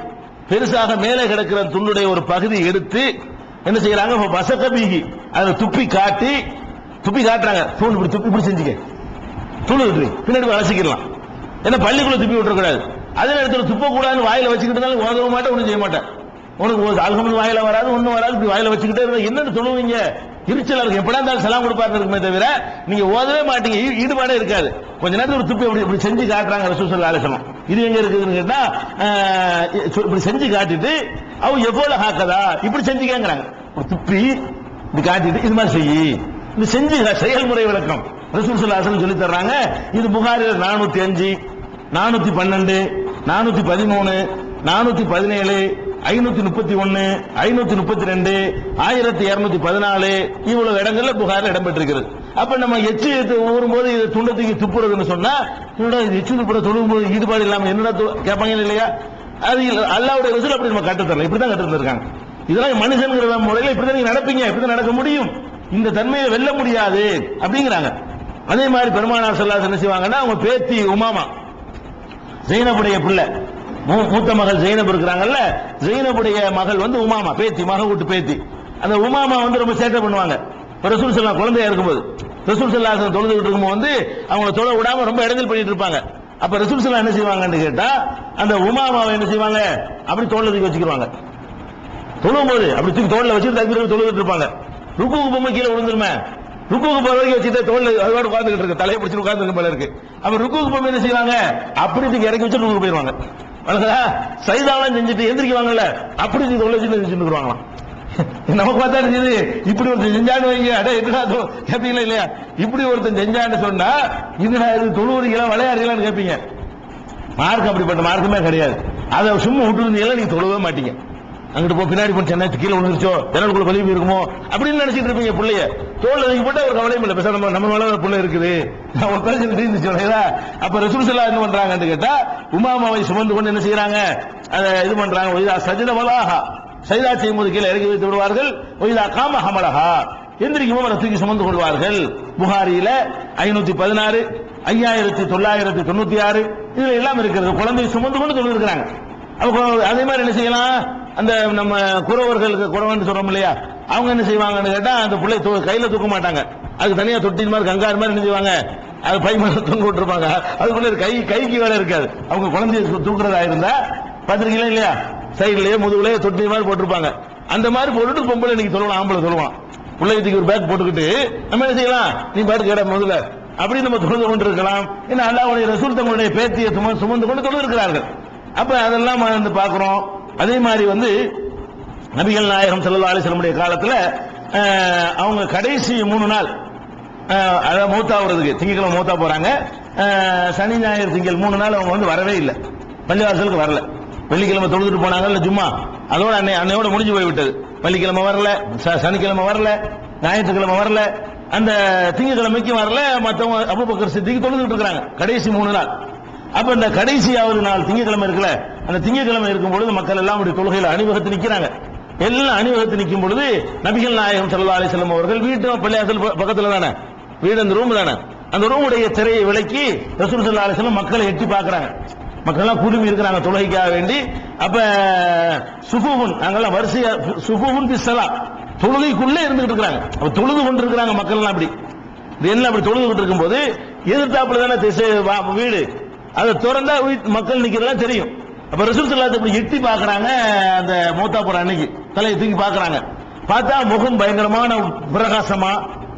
பெருசாக மேலே கிடக்கிற துண்டுடைய ஒரு பகுதி எடுத்து என்ன செய்யறாங்க, வசகபிஹி, அதை துப்பி காட்டுறாங்க, தூண்டு இப்படி துப்பி இப்படி செஞ்சுக்க, தூண்டு பின்னாடி அலசிக்கலாம். ஏன்னா பள்ளிக்குள்ள துப்பி விட்டுறக்கூடாது, அதே நேரத்தில் துப்பக்கூடாதுன்னு வாயில வச்சுக்கிட்டு ஓதவும் மாட்டேன், ஒன்றும் செய்ய மாட்டேன், உனக்கு அல்ஹம்து வாயில வராது, ஒன்னும் வராது, இப்படி வாயில வச்சுக்கிட்டே இருந்தா என்னன்னு சொல்லுவீங்க, இருச்சலா இருக்கு, எப்படா இருந்தாலும் சலாம் கொடுப்பாரு இருக்குமே தவிர நீங்க ஓதவே மாட்டீங்க, ஈடுபாடே இருக்காது. கொஞ்ச நேரத்தில் ஒரு துப்பி இப்படி செஞ்சு காட்டுறாங்க ரசூல் ஸல்லல்லாஹு அலைஹி வஸல்லம். இது எங்க இருக்குதுன்னு கேட்டா, இப்படி செஞ்சு காட்டிட்டு அவங்க எவ்வளவு ஹாக்கதா இப்படி செஞ்சு கேட்கறாங்க, ஒரு துப்பி இப்படி காட்டிட்டு இது மாதிரி செய்யி, இது செஞ்சு செயல்முறை விளக்கம் ரசூல் ஸல்லல்லாஹு அலைஹி வஸல்லம் சொல்லி தர்றாங்க. இது புகாரில 405, 412, 413, 417, 531, 532, 1214 இவ்வளவு இடங்கள்ல புகாரில் இடம்பெற்றிருக்கிறது. அப்ப நம்ம எச்சி ஊறும்போது இது துண்டத்துக்கு துப்புறதுன்னு சொன்னா, எச்சி துப்புற தொழும்போது ஈடுபாடு இல்லாம என்னடா கேட்பாங்க இல்லையா, அது அல்லாஹ்வுடைய ரசூல் அப்படி நம்ம கற்றுத்தரல, இப்படிதான் கற்றுத்தருக்காங்க. இதெல்லாம் மனுஷன்கிற முறையில் இப்படிதான் நீங்க நடப்பீங்க, இப்படிதான் நடக்க முடியும், இந்த தன்மையை வெல்ல முடியாது அப்படிங்கிறாங்க. அதே மாதிரி பெருமானார் ஸல்லல்லாஹு அலைஹி வஸல்லம் என்ன செய்வாங்கன்னா, அவங்க பேத்தி உமாமா ஜைனபுடைய பிள்ளை, மூத்த மகள் ஜெயினப் இருக்கிறாங்கல்ல, ஜெயினபுடைய மகள் வந்து உமாமா, பேத்தி, மகள் விட்டு பேத்தி. அந்த உமாமா வந்து ரொம்ப சேட்டை பண்ணுவாங்க. ரசூல் ஸல்லல்லாஹு குழந்தையா இருக்கும்போது ரசூல் ஸல்லல்லாஹு அலைஹி தொழுதுட்டு இருக்கும்போது வந்து அவங்கள தொழ விடாம ரொம்ப இடைஞ்சல் பண்ணிட்டு இருப்பாங்க. அப்ப ரசூல் ஸல்லல்லாஹு என்ன செய்வாங்கன்னு கேட்டா, அந்த உமாமாவை என்ன செய்வாங்க, அப்படி தோல்ல தூக்கி வச்சுக்கிடுவாங்க. தொழும் போது அப்படி தூக்கி தோல்ல வச்சுட்டு தக்பீர் தொழுதுட்டு இருப்பாங்க. ருக்குவுக்கு போகும்போது கீழே விழுந்துருமே, ருக்குவுக்கு போற வரைக்கும் வச்சுட்டு தோல்ல அதோட உட்கார்ந்துட்டு இருக்கு, தலையை பிடிச்சிட்டு உட்கார்ந்து போல இருக்கு. அப்ப ருக்குவுக்கு போகும்போது என்ன செய்வாங்க, அப்படி தூக்கி இறக்கி வச்சு ருக்கு போயிருவாங்க. சைதாலாம் செஞ்சுட்டு எந்திரிக்குவாங்கல்ல, அப்படி தூக்கி தொல்லை வச்சுட்டு செஞ்சுருவாங்களாம். நமக்கு பார்த்தா இது இப்படி ஒருத்தன் செஞ்சான்னு வைங்க, அட என்ன கேட்பீங்களா இல்லையா? இப்படி ஒருத்தன் செஞ்சான்னு சொன்னா இது தொழுவுறீங்களா விளையாடுறீங்களான்னு கேட்பீங்க. மார்க் அப்படிப்பட்ட மார்க்குமே கிடையாது. அதை சும்மா விட்டுருந்தீங்களா நீங்க தொழுவே மாட்டீங்க. அங்கிட்டு போ, பின்னாடி போய் சென்னை கீழே விழுந்துருச்சோ, ஜனலுக்குள்ள வெளியே இருக்குமோ அப்படின்னு நினைச்சிட்டு இருப்பீங்க. பிள்ளைய தோல்ல தூக்கி போட்டு ஒரு கவலையும் இல்லை, பேச நம்ம மேல ஒரு பிள்ளை இருக்குது ஒரு பிரச்சனை தீர்ந்துச்சு. அப்ப ரசூல் ஸல்லல்லாஹு என்ன பண்றாங்கன்னு கேட்டா, உமாமாவை சுமந்து கொண்டு என்ன செய்யறாங்க, அதை இது பண்றாங்க. சஜித வலாஹா, சைதா செய்யும் போது கீழே இறக்கி வைத்து விடுவார்கள். ஒய்தா காம ஹமலஹா, எந்திரிக்கும் போது தூக்கி சுமந்து கொள்வார்கள். புகாரியில 516, 5996 இதுல எல்லாம் இருக்கிறது. குழந்தையை சுமந்து கொண்டு தொழில் இருக்கிறாங்க. அதே மாதிரி என்ன செய்யலாம், அந்த நம்ம குறவர்களுக்கு குறவன்னு சொல்றோம் இல்லையா, அவங்க என்ன செய்வாங்கன்னு கேட்டா, அந்த பிள்ளை கையில தூக்க மாட்டாங்க, அதுக்கு தனியா தொட்டில் மாதிரி கங்காரு மாதிரி என்ன செய்வாங்க, அது பை மாதிரி தொங்க விட்டுருப்பாங்க. அதுக்குள்ள கைக்கு வேலை இருக்காது. அவங்க குழந்தைய தூக்குறதா இருந்தா பார்த்திருக்கீங்களா இல்லையா, சைட்லயே முதுகுலயே தொட்டி மாதிரி போட்டிருப்பாங்க. அந்த மாதிரி போட்டுட்டு பொம்பளை இன்னைக்கு தொழுவான், ஆம்பளை தொழுவான். பிள்ளைக்கு ஒரு பேக் போட்டுக்கிட்டு நம்ம என்ன செய்யலாம், நீ பாட்டு கேட முதல்ல அப்படி நம்ம தொழுது கொண்டு இருக்கலாம். ஏன்னா அல்லாஹ்வுடைய ரசூல் தங்களுடைய பேத்தியை சுமந்து கொண்டு தொழுது இருக்கிறார்கள். அப்ப அதெல்லாம் வந்து பாக்குறோம். அதே மாதிரி வந்து நபிகள் நாயகம் ஸல்லல்லாஹு அலைஹி வஸல்லம் காலத்துல அவங்க கடைசி 3 நாள் அதாவது மௌத்தாவுறதுக்கு, திங்கட்கிழமை மௌத்தா போறாங்க, சனி ஞாயிறு திங்கள் 3 நாள் அவங்க வந்து வரவே இல்லை, பள்ளிவாசலுக்கு வரல. வெள்ளிக்கிழமை தொழுதுட்டு போனாங்க இல்ல ஜும்மா, அதோட அன்னையோட முடிஞ்சு போய் விட்டது. வெள்ளிக்கிழமை வரல, சனிக்கிழமை வரல, ஞாயிற்றுக்கிழமை வரல, அந்த திங்கக்கிழமைக்கு வரல. மற்றவங்க அபூபக்கர் சித்திக் தொழுதுட்டு இருக்காங்க கடைசி 3 நாள். அப்ப இந்த கடைசியாவது நாள் திங்கக்கிழமை இருக்குல்ல, அந்த திங்கக்கிழமை இருக்கும் பொழுது மக்கள் எல்லாம் அப்படி தொழுகையில் அணிவகுத்து நிக்கிறாங்க. எல்லாம் அணிவகுத்து நிற்கும் பொழுது நபிகள் நாயகம் ஸல்லல்லாஹு அலைஹி வஸல்லம் அவர்கள் வீட்டு பள்ளிவாசல் பக்கத்துல தானே வீடு, அந்த ரூம் தானே, அந்த ரூமுடைய திரையை விலக்கி ரசூல் ஸல்லல்லாஹு அலைஹி வஸல்லம் மக்களை எட்டி பார்க்கறாங்க. மக்கள் எல்லாம் குடுமி இருக்கிறாங்க தொழுகைக்காக வேண்டி. அப்ப சுஃபூன், அங்கெல்லாம் வரிசையா சுஃபூன் பிஸ்ஸலா, தொழுகைக்குள்ளே இருந்துகிட்டு இருக்காங்க. அப்ப தொழுது கொண்டு இருக்கிறாங்க மக்கள் எல்லாம். அப்படி என்ன அப்படி தொழுதுகிட்டு இருக்கும்போது எதிர்த்தாப்புல தானே வீடு, அதை திறந்தா மக்கள் நிக்கிறதெல்லாம் தெரியும். அப்ப ரசூல் ஸல்லல்லாஹு அலைஹி வஸல்லம் எட்டி பார்க்கறாங்க. அந்த மௌத்தா போற அன்னைக்கு தலையை தூக்கி பார்க்கறாங்க. பார்த்தா முகம் பயங்கரமான பிரகாசமா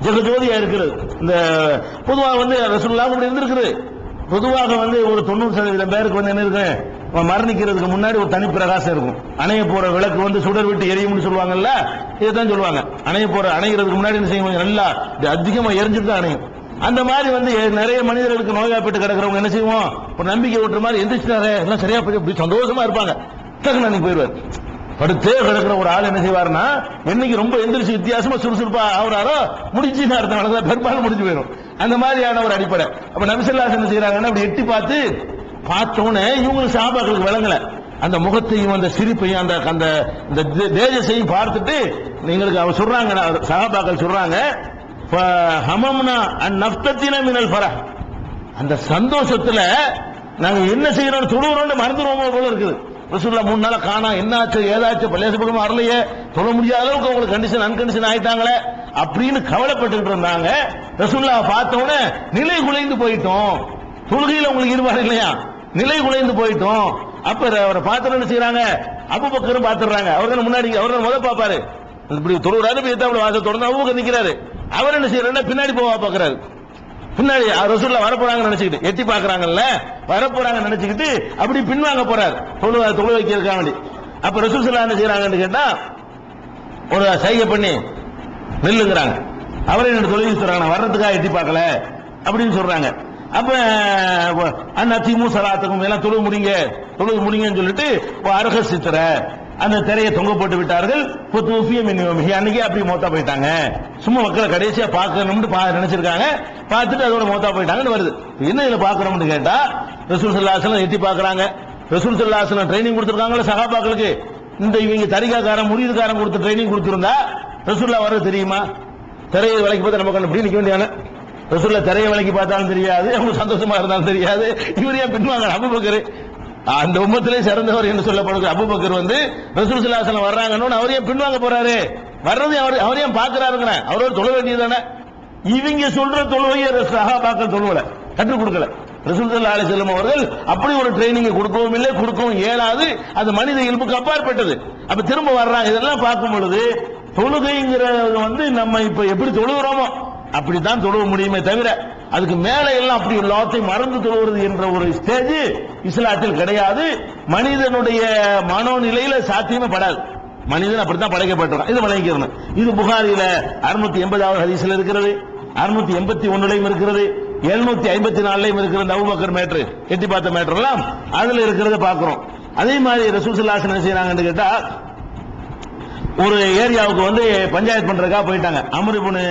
ஜெகஜோதியா இருக்கிறது. இந்த பொதுவாக வந்து ரசூலுல்லாஹ் அப்படி இருந்திருக்குது. பொதுவாக வந்து ஒரு 90% பேருக்கு வந்து என்ன இருக்கு, மரணிக்கிறதுக்கு முன்னாடி ஒரு தனி பிரகாசம் இருக்கும். அணைய போற விளக்கு வந்து சுடர் விட்டு எரியும்னு சொல்லுவாங்கல்ல, இதுதான் சொல்லுவாங்க. அணைகிறதுக்கு முன்னாடி என்ன செய்வாங்க, நல்லா அதிகமா எரிஞ்சுட்டு தான் அணையும். அந்த மாதிரி வந்து நிறைய மனிதர்களுக்கு நோய்வாய்ப்பட்டு கிடக்கிறவங்க என்ன செய்வோம், ஒரு நம்பிக்கை ஓட்டுற மாதிரி எந்திரிச்சுட்டாரு, எல்லாம் சரியா போய் சந்தோஷமா இருப்பாங்க. டக்குன்னு அன்னைக்கு போயிடுவார். படுத்தே கிடக்கிற ஒரு ஆள் என்ன செய்வாருன்னா, என்னைக்கு ரொம்ப எந்திரிச்சு வித்தியாசமா சுறுசுறுப்பா ஆகுறாரோ முடிஞ்சு அர்த்தம், பெரும்பாலும் முடிஞ்சு போயிடும். அந்த மாதிரியான ஒரு அடிப்படை. அப்ப நபி ஸல்லல்லாஹு அலைஹி வஸல்லம் என்ன செய்யறாங்கன்னா, அப்படி எட்டி பார்த்தோன்னே இவங்களுக்கு சஹாபாக்களுக்கு விளங்கல. அந்த முகத்தையும் அந்த சிரிப்பையும் அந்த தேஜஸையும் பார்த்துட்டு எங்களுக்கு அவர் சொல்றாங்க, சஹாபாக்கள் சொல்றாங்க, ஹமம்னா அந்நஃப்தத்தின மினல் ஃபரஹ், அந்த சந்தோஷத்துல நாங்க என்ன செய்யறோம் தொழுகிறோம் மறந்துடுவோமோ போல இருக்குது. ரசூலுல்லாஹ் 3 நாளா காணா, என்னாச்சு ஏதாச்சு பள்ளியாசப்படும் வரலையே, தொழ முடியாத அளவுக்கு அவங்களுக்கு கண்டிஷன் அன்கண்டிஷன் ஆயிட்டாங்களே அப்படின்னு கவலைப்பட்டு இருந்தாங்க. ரசூலுல்லாஹ் பார்த்த உடனே நிலை குலைந்து போயிட்டோம், தொழுகையில உங்களுக்கு ஈடுபாடு இல்லையா, நிலை குலைந்து போயிட்டோம். அப்ப அவரை பார்த்து என்ன செய்யறாங்க, அபூபக்கரும் பார்த்துறாங்க. அவர் தான் முன்னாடி, அவர் தான் முதல் பார்ப்பாரு. இப்படி தொழுகிறாரு, வாசல் தொடர்ந்து அபூபக்கர் நிக்கிறாரு. அவர் என்ன செய்யறாருன்னா பின்னாடி போவா பாக்குறாரு. பின்னாடி ரசூலுல்லாஹ் வரப்போறாங்கன்னு நினைச்சுக்கிட்டு எட்டி பாக்குறாங்கல்ல, வரப்போறாங்க நினைச்சுக்கிட்டு அப்படி பின்வாங்க போறாரு தொழு வைக்கிறதுக்காக வேண்டி. அப்ப ரசூல் ஸல்லல்லாஹு என்ன செய்யறாங்கன்னு கேட்டா, ஒரு சைகை பண்ணி நில்லுங்கிறாங்க. அவரை என்ன தொழுகை சொல்றாங்க, வர்றதுக்காக எட்டி பார்க்கல அப்படின்னு சொல்றாங்க. அப்ப அந்நத்திமு ஸலாத்துக்கும் எல்லாம் தொழுது முடிங்கன்னு சொல்லிட்டு அரக சித்திர அந்த திரையை தொங்க போட்டு விட்டார்கள். அன்னைக்கு அப்படி மௌத்தா போயிட்டாங்க. சும்மா மக்களை கடைசியா பார்க்கணும்னு நினைச்சிருக்காங்க, பார்த்துட்டு அதோட மௌத்தா போயிட்டாங்கன்னு வருது. என்ன இதுல பாக்குறோம்னு கேட்டா, ரசூல் ஸல்லல்லாஹு அலைஹி வஸல்லம் எட்டி பாக்குறாங்க. ரசூல் ஸல்லல்லாஹு அலைஹி வஸல்லம் ட்ரைனிங் கொடுத்திருக்காங்களா சஹாபாக்களுக்கு. இந்த இவங்க தரிகாக்காரன் முரீதுக்காரன் கொடுத்து ட்ரைனிங் கொடுத்திருந்தா ரசூலுல்லாஹ் வர்றது தெரியுமா? திரையை விலைக்கு பார்த்து நம்ம கண்டு நிக்க வேண்டியான ரசூலுல்லாஹ் திரையை விலைக்கு பார்த்தாலும் தெரியாது, அவங்க சந்தோஷமா இருந்தாலும் தெரியாது. இவர் ஏன் பின்வாங்க, அபூபக்கர் அந்த உம்மத்திலே சிறந்தவர் என்று சொல்லப்படுகிற அபூபக்கர் வந்து ரசூல் ஸல்லல்லாஹு அலைஹி வஸல்லம் வர்றாங்கன்னு அவர் ஏன் பின்வாங்க போறாரு? வர்றது அவர் ஏன் பாக்குறாருங்க? அவர் தொழ வேண்டியதானே? இவங்க சொல்ற தொழுவையை சஹாபாக்கள் தொழுவல, கற்றுக் கொடுக்கல. ரசூல் ஸல்லல்லாஹு அலைஹி வஸல்லம் அவர்கள் அப்படி ஒரு ட்ரைனிங் கொடுக்கவும் இல்லை, கொடுக்கவும் இயலாது. அது மனித இயல்புக்கு அப்பாற்பட்டது. அப்ப திரும்ப வர்றாங்க. இதெல்லாம் பார்க்கும் பொழுது தொழுகைங்கிறது வந்து நம்ம இப்ப எப்படி தொழுகிறோமோ அப்படித்தான் தொழுவ முடியுமே தவிர அதுக்கு மேல எல்லாம் அப்படி எல்லாத்தையும் மறந்து தொழுவது என்ற ஒரு ஸ்டேஜ் இஸ்லாத்தில் கிடையாது. மனிதனுடைய மனோநிலையில சாத்தியமே படாது. மனிதன் அப்படித்தான் படைக்கப்பட்டிருக்கான். இது வழங்கிக்கிறேன். இது புகாரில 680வது ஹதீஸ்ல இருக்கிறது, 681 இருக்கிறது, 754 இருக்கிறது. அபூபக்கர் மேட்ரு, எட்டி பார்த்த மேட்ரு எல்லாம் அதுல இருக்கிறத பாக்குறோம். அதே மாதிரி ரசூல் ஸல்லல்லாஹு அலைஹி வஸல்லம் என்ன செய்யறாங்கன்னு கேட்டா, ஒரு ஏரியாவுக்கு வந்து பஞ்சாயத்து பண்றதுக்காக போயிட்டாங்க. அம்ர் இப்னு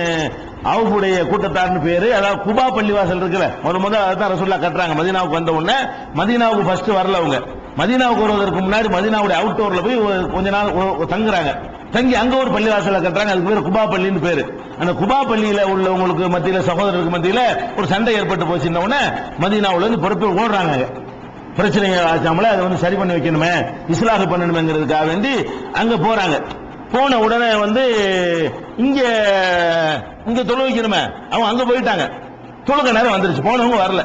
அவுஃபுடைய கூட்டத்தார்னு பேரு. அதாவது குபா பள்ளிவாசல் இருக்குல்ல, முதல்ல அதான் ரசூலுல்லாஹ் கட்டுறாங்க. மதீனாவுக்கு வந்த உடனே, மதீனாவுக்கு ஃபர்ஸ்ட் வரல அவங்க. மதீனாவுக்கு வருவதற்கு முன்னாடி மதீனாவுடைய அவுட்டோர்ல போய் கொஞ்ச நாள் தங்குறாங்க. தங்கி அங்க ஒரு பள்ளிவாசல கட்டுறாங்க. அதுக்கு பேரு குபா பள்ளின்னு பேரு. அந்த குபா பள்ளியில உள்ளவங்களுக்கு மத்தியில, சகோதரருக்கு மத்தியில ஒரு சண்டை ஏற்பட்டு போச்சுன்ன உடனே மதீனாவுல இருந்து பொறுப்பு ஓடுறாங்க. பிரச்சனையை ஆச்சாமல அதை வந்து சரி பண்ணி வைக்கணுமே, இஸ்லாஹ் பண்ணணுமேங்கிறதுக்காக வேண்டி அங்க போறாங்க. போன உடனே வந்து இங்க தொழு வைக்கணுமே, அவங்க அங்க போயிட்டாங்க. தொழுக நேரம் வந்துருச்சு, போனவங்க வரல.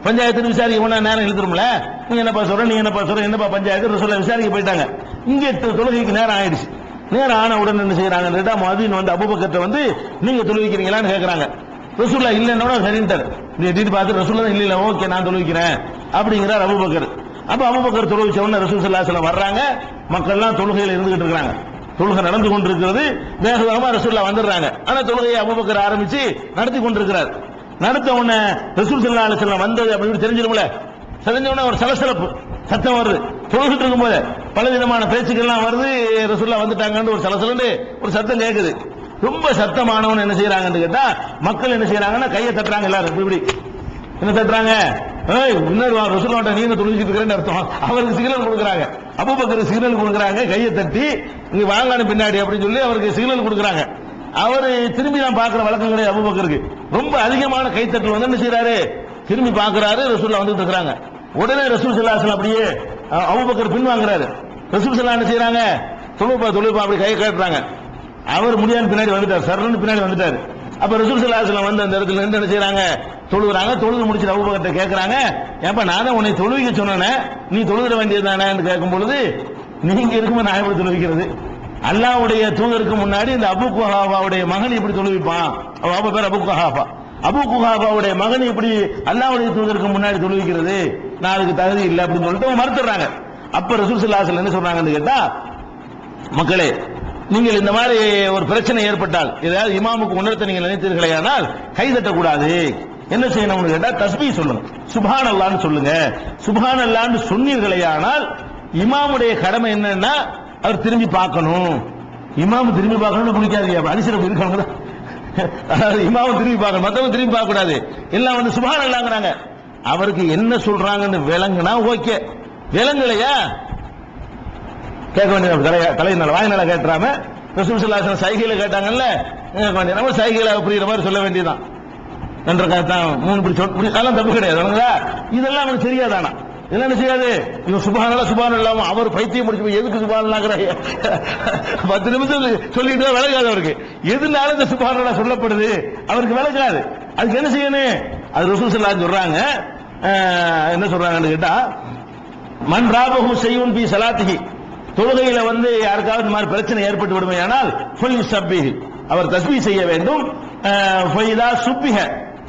பஞ்சாயத்து விசாரிக்க நேரம் இழுத்துரும்ல, நீங்க என்னப்பா சொல்ற, நீங்க என்னப்பா சொல்ற, என்னப்பா பஞ்சாயத்து ரசூலுல்லாஹ் விசாரிக்க போயிட்டாங்க. இங்க தொழுகைக்கு நேரம் ஆயிடுச்சு. நேரம் ஆன உடனே என்ன செய்யறாங்க, முஅத்தின் வந்து அபூபக்கர்ட்ட வந்து நீங்க தொழுவிக்கிறீங்களான்னு கேட்கறாங்க. ரசூலுல்லாஹ் இல்லைன்னா சரின்ட்டார். எட்டிட்டு பார்த்து ரசூலுல்லாஹ் இல்ல, ஓகே நான் தொழுவிக்கிறேன் அப்படிங்கிறார் அபூபக்கர். அப்ப அபூபக்கர் தொழுவிச்ச உடனே ரசூல் ஸல்லல்லாஹு அலைஹி வஸல்லம் வர்றாங்க. மக்கள் எல்லாம் தொழுகையில் இருந்துகிட்டு இருக்காங்க. தொழுகை நடந்து கொண்டிருக்கிறது. வேக வேகமா ரசூலுல்லாஹ் வந்துடுறாங்க. ஆனா தொழுகையை அபூபக்கர் ஆரம்பிச்சு நடத்தி கொண்டிருக்கிறார். நடத்த உடனே ரசூல் ஸல்லல்லாஹு அலைஹி வஸல்லம் வந்தது அப்படின்னு தெரிஞ்சிரும்ல. தெரிஞ்ச உடனே ஒரு சலசலப்பு சத்தம் வருது. தொழுகிட்டு இருக்கும் போது பல விதமான பேச்சுக்கள்லாம் வருது. ரசூலுல்லாஹ் வந்துட்டாங்கன்னு ஒரு சலசலன்னு ஒரு சத்தம் கேட்குது. ரொம்ப சத்தமானவன் என்ன செய்யறாங்கன்னு கேட்டா, மக்கள் என்ன செய்யறாங்கன்னா கையை தட்டுறாங்க. எல்லாரும் இப்படி என்ன தட்டுறாங்க, இன்னொரு ரசூலுல்லாஹ் நீங்க தொழுகிட்டு இருக்கிறேன்னு அர்த்தம். அவருக்கு சிக்னல் கொடுக்குறாங்க. அபூபக்கர் சிக்னல் கொடுக்குறாங்க, கையை தட்டி இங்க வாங்கான பின்னாடி அப்படின்னு சொல்லி அவருக்கு சிக்னல் கொடுக்குறாங்க. அவரு திரும்பி நான் பாக்குற வழக்கம் கிடையாது அபூபக்கருக்கு. ரொம்ப அதிகமான கைத்தட்டல் வந்து என்ன செய்யறாரு, திரும்பி பாக்குறாரு, ரசூலுல்லாஹ் வந்துட்டு இருக்காங்க. உடனே ரசூல் ஸல்லல்லாஹு அலைஹி வஸல்லம் அப்படியே அபூபக்கர் பின் வாங்குறாரு. ரசூல் ஸல்லல்லாஹு என்ன செய்யறாங்க, தொழுப்பா அப்படி கையை காட்டுறாங்க. அவர் முடியாத பின்னாடி வந்துட்டார், சர்ன்னு பின்னாடி வந்துட்டாரு. அப்ப ரசூல் ஸல்லல்லாஹு அலைஹி வஸல்லம் வந்து அந்த இடத்துல இருந்து என்ன செய்யறாங்க, தொழுகிறாங்க. தொழுது முடிச்சு அபூபக்கர்ட்ட கேட்கறாங்க, ஏப்பா நான் தான் உன்னை தொழுவிக்க சொன்னேன், நீ தொழுகிற வேண்டியதுதானே கேட்கும் பொழுது, நீங்க இருக்கும்போது நான் எப்படி தொழுவிக்கிறது, அல்லாஹ்வுடைய தூதருக்கு முன்னாடி இந்த அபூ குஹாஃபாவுடைய மகன் இப்படி தொழுவிப்பான். அவ பேர் அபூ குஹாஃபா. அபூ குஹாஃபாவுடைய மகன் இப்படி அல்லாஹ்வுடைய தூதருக்கு முன்னாடி தொழுவிக்கிறது நான் அதுக்கு தகுதி இல்லை அப்படின்னு சொல்லிட்டு மறுத்துறாங்க. அப்ப ரசூல் ஸல்லல்லாஹு அலைஹி வஸல்லம் என்ன சொல்றாங்கன்னு கேட்டா, மக்களே நீங்கள் இந்த மாதிரி ஒரு பிரச்சனை ஏற்பட்டால், ஏதாவது இமாமுக்கு உணர்த்த நீங்கள் நினைத்தீர்களே ஆனால் கை தட்டக்கூடாது. என்ன செய்யணும்னு கேட்டா தஸ்பீஹ் சொல்லுங்க, சுப்ஹான் அல்லாஹ்னு சொல்லுங்க. சுப்ஹான் அல்லாஹ்னு சொன்னீர்களே ஆனால் இமாமுடைய கடமை என்னன்னா அவர் திரும்பி பார்க்கணும். இமாம் திரும்பி பார்க்கணும்னு பிடிக்காது, அதிசயம் இருக்காங்க. இமாம் திரும்பி பார்க்கணும், மத்தவங்க திரும்பி பார்க்க கூடாது. எல்லாம் வந்து சுப்ஹான் அல்லாஹ்ங்கறாங்க. அவருக்கு என்ன சொல்றாங்கன்னு விளங்குனா ஓகே, விளங்கலையா கேட்க வேண்டிய தலையினால வாயினால கேட்டுறாம ரசூல் ஸல்லல்லாஹு அலைஹி வஸல்லம் சைகையில கேட்டாங்கல்ல, நம்ம சைகையில புரியுற மாதிரி சொல்ல வேண்டியதான். நன்ற காத்தான் மூணு இப்படி அதெல்லாம் தப்பு கிடையாது. இதெல்லாம் அவனுக்கு தெரியாதானா, இதெல்லாம் என்ன செய்யாது. இவன் சுப்ஹானல்லாஹ் சுப்ஹானல்லாஹ் அவர் பைத்தியம் முடிச்சு போய் எதுக்கு சுப்ஹானல்லாஹ்ங்கறாங்க 10 நிமிஷம் சொல்லிட்டு விளங்காது அவருக்கு. எதுனால இந்த சுப்ஹானல்லாஹ் சொல்லப்படுது அவருக்கு விளங்காது. அதுக்கு என்ன செய்யணும், அது ரசூல் ஸல்லல்லாஹு அலைஹி வஸல்லம் சொல்றாங்க. என்ன சொல்றாங்கன்னு கேட்டா, மன் ராபஹு ஷைஉன் ஃபீ ஸலாத்திஹி, தொழுகையில வந்து யாருக்காவது இந்த மாதிரி பிரச்சனை ஏற்பட்டு விடுமையானால் ஃபல்யுஸப்பிஹ், அவர் தஸ்பீஹ் செய்ய வேண்டும். ஃபைதா சுப்பிஹ,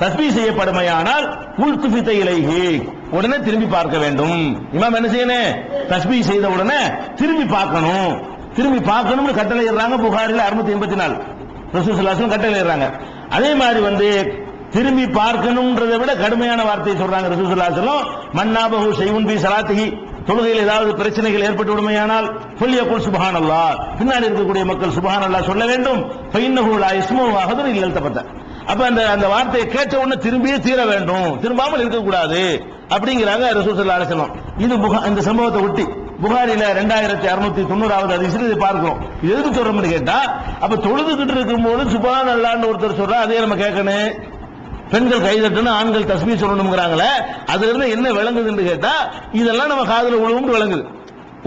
தஸ்பீஹ் செய்யப்படுமையானால் உல்துஃபித இலைஹி, உடனே திரும்பி பார்க்க வேண்டும். இமாம் என்ன செய்யணும், தஸ்பீஹ் செய்த உடனே திரும்பி பார்க்கணும். திரும்பி பார்க்கணும்னு கட்டளை இடுறாங்க. புகாரில 684 ரசூல் ஸல்லல்லாஹு அலைஹி வஸல்லம் கட்டளை இடுறாங்க. அதே மாதிரி வந்து திரும்பி பார்க்கணும்ன்றதை விட கடுமையான வார்த்தையை சொல்றாங்க ரசூல் ஸல்லல்லாஹு அலைஹி வஸல்லம். மன்னாபஹு ஷைஉன் ஃபீ ஸலாத்திஹி, தொழுகையில் ஏதாவது பிரச்சனைகள் ஏற்பட்டு விடுமையானால் ஃபல்யகுல் சுப்ஹானல்லாஹ், பின்னாடி இருக்கக்கூடிய மக்கள் சுப்ஹானல்லாஹ் சொல்ல வேண்டும். ஃபைன்னஹு லா யஸ்மஉ அஹதுன் இல்லா தபத்த, அப்ப அந்த வார்த்தையை கேட்ட உடனே திரும்பியே தீர வேண்டும், திரும்பாமல் இருக்கக்கூடாது அப்படிங்கிறாங்க ரசூல் ஸல்லல்லாஹு அலைஹி வஸல்லம். இது இந்த சம்பவத்தை ஒட்டி புகாரில 2690வது ஹதீஸ்ல இதை பார்க்கிறோம். இது எதுக்கு சொல்றோம்னு கேட்டா, அப்ப தொழுதுகிட்டு இருக்கும்போது சுப்ஹானல்லாஹ்னு ஒருத்தர் சொல்றா, அதே நம்ம கேட்கணும். பெண்கள் கைதட்டணும், ஆண்கள் தஸ்பீஹ் சொல்லணும்ங்கறாங்களே, அதுல இருந்து என்ன விளங்குதுன்னு கேட்டா இதெல்லாம் நம்ம காதுல உழுவும்னு விளங்குது.